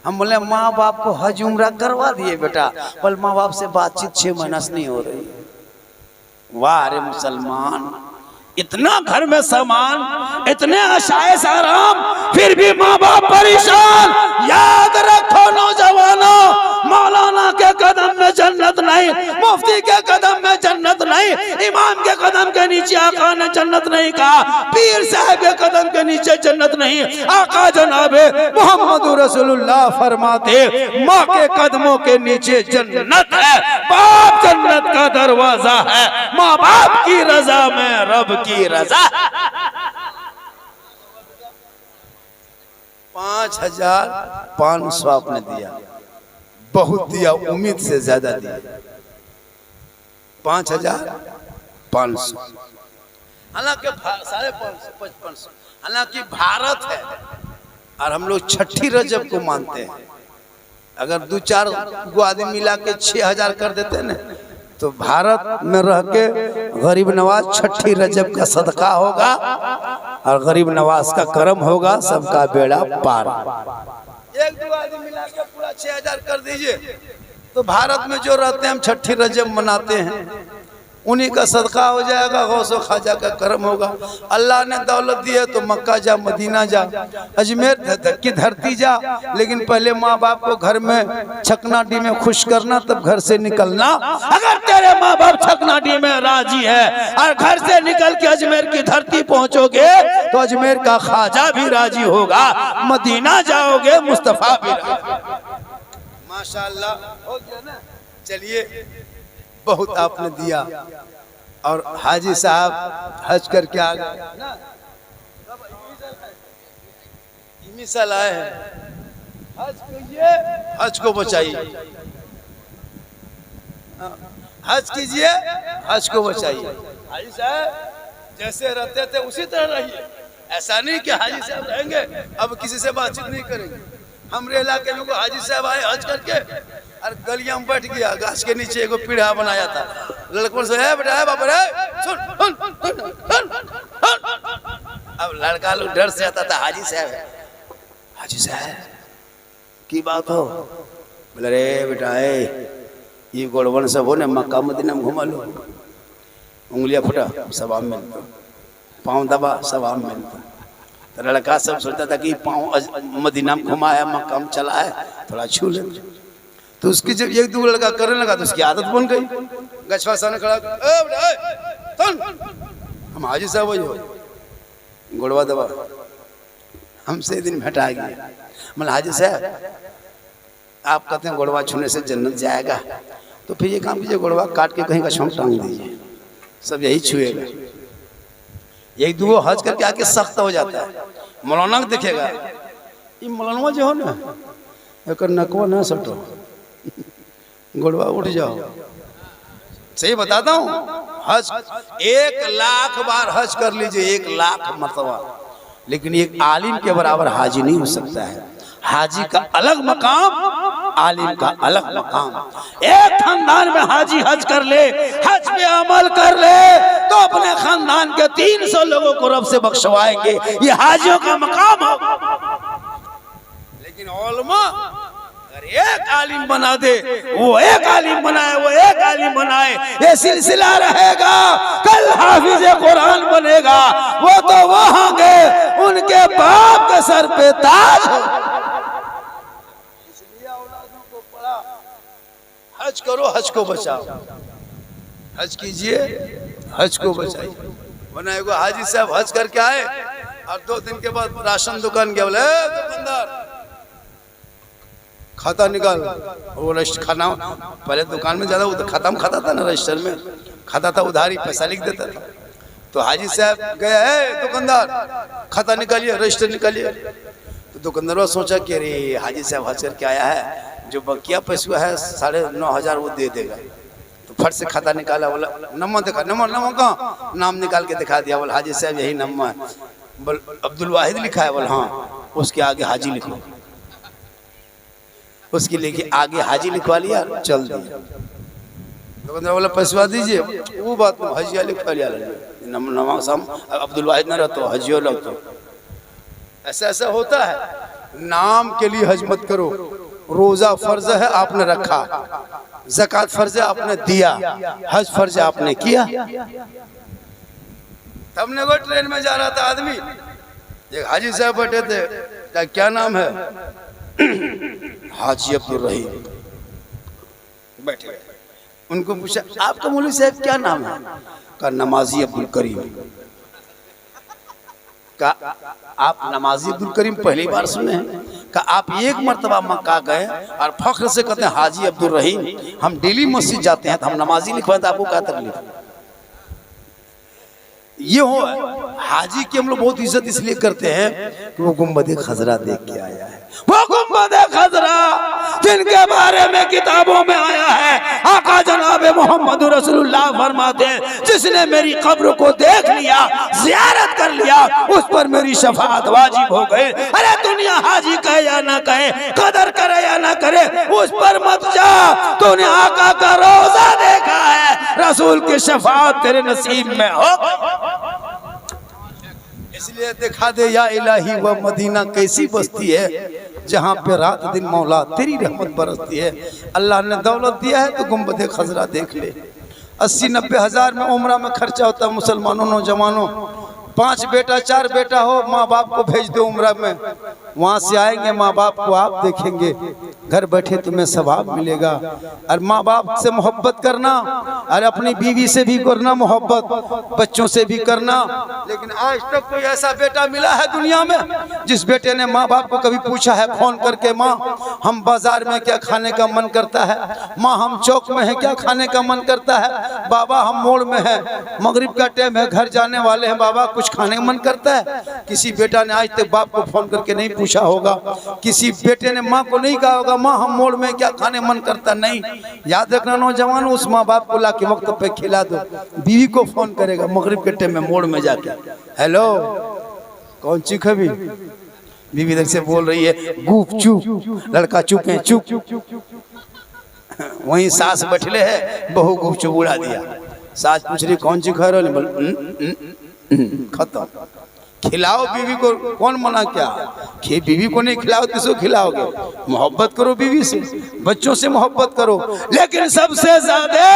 हम बोले माँ बाप को हज उम्रा करवा दिए बेटा? बोल माँ बाप से बातचीत 6 महीना से नहीं हो रही। वाह रे मुसलमान, इतना घर में सामान, इतने आशाएश आराम, फिर भी माँ बाप परेशान। याद रखो नौजवानों, मौलाना के कदम में जन्नत नहीं, मुफ्ती के कदम में जन्नत नहीं, इमाम के कदम के नीचे आका ने जन्नत नहीं कहा, पीर साहब के कदम के नीचे जन्नत नहीं। आका जनाबे मोहम्मद रसूलुल्लाह फरमाते माँ के कदमों के नीचे जन्नत है, बाप जन्नत का दरवाजा है, माँ बाप की रजा में रब की रजा। 5,500 आपने दिया, बहुत दिया, उम्मीद से ज्यादा दिया। 5,500, हालांकि 550, हालांकि भारत है और हम लोग छठी रजब को मानते हैं। अगर 2-4 गो आदमी मिला के 6,000 कर देते ना, तो भारत में रह के गरीब नवाज छठी रजब का सदका होगा और गरीब नवाज का करम होगा, सबका बेड़ा पार। 1-2 आदमी मिला के पूरा 6,000 कर दीजिए, तो भारत में जो रहते हैं हम छठी रजब मनाते हैं, उन्हीं का सदका हो जाएगा, गौसो खाजा का करम होगा। अल्लाह ने दौलत दी है तो मक्का जा, मदीना जा, अजमेर की धरती जा, लेकिन पहले माँ बाप को घर में छकनाटी में खुश करना, तब घर से निकलना। अगर तेरे माँ बाप छकनाटी में राजी है और घर से निकल के अजमेर की धरती पहुँचोगे तो अजमेर का खाजा भी राजी होगा, मदीना जाओगे मुस्तफा भी राजी। माशाअल्लाह हो गया ना। चलिए बहुत आपने दिया, और हाजी साहब हज करके आ गए ना, मिसाल आए हैं। हज कीजिए, हज को बचाइए, हज कीजिए, हज को बचाइए। हाजी साहब जैसे रहते थे उसी तरह रहिए, ऐसा नहीं कि हाजी साहब रहेंगे अब किसी से बातचीत नहीं करेंगे। हमरे इलाके में हाजी साहब आए हज करके और गलिया में बैठ गया, गाछ के नीचे एगो पीढ़ा बनाया था, लड़कों से है बेटा है बाबा रे सुन, अब लड़का लोग डर से आता था हाजी साहब है, हाजी साहब की बात हो? बोले रे बेटा है ये गोड़वन सब हो ने मक्का मदीना में घुमा लो, उंगलियां फुटा सब आम मिलता, पाँव दबा सब आम मिलता। तो लड़का सब सोचता था कि पाँव मदीना में घुमा है, मक्का में चला है, थोड़ा छू ले। तो उसकी जब 1-2 लड़का करने लगा तो उसकी आदत बन गई। गछवा सामने खड़ा हम हाजी साहब वही हो, गोड़वा दबा, हमसे दिन भेटा गया। मतलब हाजी साहब आप कहते हैं गोड़वा छूने से जन्नत जाएगा, तो फिर ये काम कीजिए, गुड़वा काट के कहीं का छौंक टांग दीजिए, सब यही छुएगा। यही दुओ हज करके आके सख्त हो जाता है। मौलाना देखेगा, ये मौलाना जो हो ना, एक नकवा ना सटो, गुड़वा उठ जाओ। सही बताता हूँ, हज 1 लाख बार हज कर लीजिए, 1 लाख मरतबा, लेकिन एक आलिम के बराबर हाजी नहीं हो सकता है। हाजी का अलग मकाम, आलिम का अलग मकाम। एक खानदान में हाजी हज कर ले, हज पे अमल कर ले, तो अपने खानदान के 300 लोगों को रब से बख्शवाएंगे। ये हाजियों का मकाम हो। लेकिन उलमा अगर एक आलिम बना दे, वो एक आलिम बनाए, वो एक आलिम बनाए, ये सिलसिला रहेगा। कल हाफिज कुरान बनेगा, वो तो वहां गए, उनके बाप के सर पे ताज हो। इसलिए औलादों को पढ़ा, हज करो, हज को बचाओ, हज कीजिए, हज को बचाइए। वरना एगो हाजी साहब हज करके आए और 2 दिन के बाद राशन दुकान गया, बोले दुकानदार खाता निकाल। वो रजिस्टर खाना, पहले दुकान में ज्यादा खाता में खाता था ना, रजिस्टर में खाता था, उधारी पैसा लिख देता था। तो हाजी साहब गए, है दुकानदार खाता निकालिए, रजिस्टर निकालिए। तो दुकानदार सोचा कि अरे हाजी साहब हज करके आया है, जो बकिया पैसा है 9,500 वो दे देगा। तो फट से खाता निकाला, बोला नंबर दिखा, नंबर कहाँ, नाम निकाल के दिखा दिया। बोला हाजी साहब यही नंबर है। बोल अब्दुल वाहिद लिखा है। बोला हाँ, उसके आगे हाजी लिखो। उसकी लेके आगे हाजी लिखवा लिया, चल दिया। दुकानदार बोला पैसा दीजिए, वो बात हजिया लिखवा लिया, अब्दुल वाहिद न रहते हजियो लगते। ऐसा ऐसा होता है। नाम के लिए हज मत करो। रोजा फर्ज है, आपने रखा, ज़कात फर्ज है, आपने दिया, हज फर्ज है, आपने किया। तब ने वो ट्रेन में जा रहा था आदमी, एक हाजी साहब बैठे थे, क्या नाम है, हाजी अब्दुल रहीम बैठे। उनको पूछा आपका मौलवी साहब क्या नाम है? कहा नमाजी अब्दुल करीम। कहा आप नमाजी अब्दुल करीम पहली बार सुने हैं? कहा आप एक मर्तबा मक्का गए और फख्र से कहते हैं हाजी अब्दुल रहीम। हम डेली मस्जिद जाते हैं तो हम नमाजी लिखवाए, तो आपको क्या तकलीफ? ये हो हाजी की हम लोग बहुत इज्जत इसलिए करते हैं कि वो गुंबद खजरा देख के आया है। वो गुंबद खजरा जिनके बारे में किताबों में आया है, आका जनाब मोहम्मद रसूलुल्लाह फरमाते हैं जिसने मेरी कब्र को देख लिया, ज़ियारत कर लिया, उस पर मेरी शफाअत वाजिब हो गई। अरे दुनिया हाजी कहे या ना कहे, कदर करे या ना करे, उस पर मत जा। तूने आका का रोजा देखा है, रसूल की शफाअत तेरे नसीब में हो। इसलिए दिखा दे या इलाही वो मदीना कैसी बस्ती है जहाँ पे रात दिन मौला तेरी रहमत बरसती है। अल्लाह ने दौलत दिया है तो गुंबद खजरा देख ले। 80-90 हज़ार में उम्रा में खर्चा होता है मुसलमानों नौजवानों। 5 बेटा 4 बेटा हो, माँ बाप को भेज दो उम्रा में, वहाँ से आएंगे माँ बाप को आप देखेंगे, घर बैठे तुम्हें सवाब मिलेगा। और माँ बाप से मोहब्बत करना, और अपनी बीवी से भी करना मोहब्बत, बच्चों से भी करना। लेकिन आज तक कोई ऐसा बेटा मिला है दुनिया में जिस बेटे ने माँ बाप को कभी पूछा है फोन करके, माँ हम बाजार में क्या खाने का मन करता है, माँ हम चौक में है क्या खाने का मन करता है, बाबा हम मोड़ में है, मगरिब का टाइम है, घर जाने वाले हैं, बाबा कुछ खाने का मन करता है? किसी बेटा ने आज तक बाप को फोन करके नहीं पूछा होगा। किसी बेटे ने माँ को नहीं कहा होगा माँ हम मोड़ में क्या खाने मन करता। नहीं, याद रखना नौजवान, उस माँ बाप को ला के वक्त पे खिला दो। बीवी को फोन करेगा मगरिब के टाइम में मोड़ में जाके, हेलो कौन चीख है? बीवी इधर से बोल रही है गुप चुप, लड़का चुप है चुप। वहीं सास बैठले है, बहू गुप चुप उड़ा दिया। सास पूछ रही कौन चीख है? खत्म। खिलाओ बीवी को, कौन मना क्या? बीवी को नहीं खिलाओ किसको खिलाओगे? मोहब्बत करो बीवी से, बच्चों से मोहब्बत करो, लेकिन सबसे ज्यादा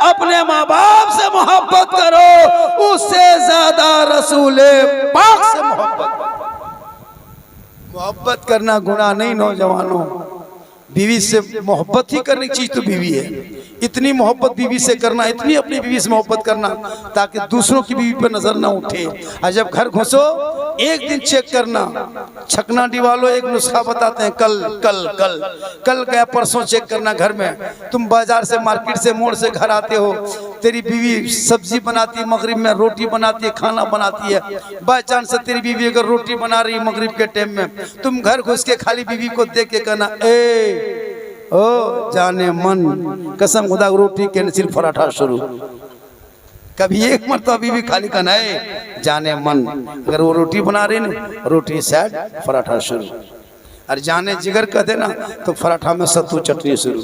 अपने माँ बाप से मोहब्बत करो, उससे ज्यादा रसूले पाक से मोहब्बत करना गुनाह नहीं। नौजवानों, बीवी से मोहब्बत ही करने की चीज तो बीवी है। इतनी मोहब्बत बीवी से करना, इतनी अपनी बीवी से मोहब्बत करना ताकि दूसरों की बीवी पर नजर ना उठे। और जब घर घुसो एक दिन चेक करना, छकना डिवालो एक नुस्खा बताते हैं, कल कल कल कल गया परसों चेक करना। घर में तुम बाजार से, मार्केट से, मोड़ से घर आते हो, तेरी बीवी सब्जी बनाती है, मगरिब में रोटी बनाती है, खाना बनाती है। बाई चांस से तेरी बीवी अगर रोटी बना रही है मगरिब के टाइम में, तुम घर घुस के खाली बीवी को देख के कहना, ए ओ जाने मन कसम खुदा रोटी कैंसिल पराठा शुरू। कभी एक मरतबा बीवी खाली कहना है जाने मन, अगर वो रोटी बना रही ना रोटी साइड पराठा शुरू। और जाने जिगर कहते ना तो पराठा में सत्तू चटनी शुरू।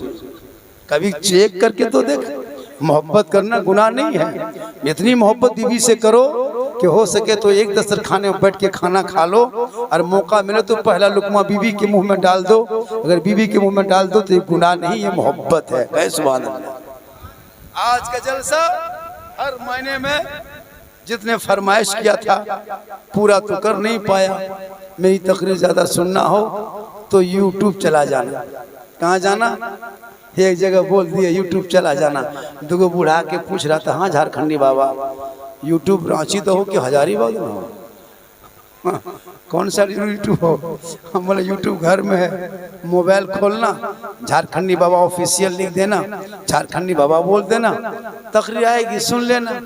कभी चेक करके तो देख। मोहब्बत करना गुनाह नहीं है, इतनी मोहब्बत बीवी से करो कि हो सके तो एक दस्तरखाने खाने में बैठ के खाना खा लो, और मौका मिले तो पहला लुकमा बीवी के मुंह में डाल दो। अगर बीवी के मुंह में डाल दो तो ये गुनाह नहीं, ये मोहब्बत है। कहे सुभान अल्लाह। आज का जलसा हर महीने में जितने फरमाइश किया था पूरा तो कर नहीं पाया। मेरी तकरीर ज्यादा सुनना हो तो यूट्यूब चला जाना। कहाँ जाना? एक जगह बोल दिया यूट्यूब चला जाना। दुगो बूढ़ा के पूछ रहा था, हाँ झारखंडी बाबा यूट्यूब रांची तो हो कि हजारीबाग में हो? हाँ, कौन सा यूट्यूब हो? हम बोले यूट्यूब घर में है, मोबाइल खोलना, झारखंडी बाबा ऑफिशियल लिख देना, झारखंडी बाबा बोल देना, तकरीर आएगी सुन लेना।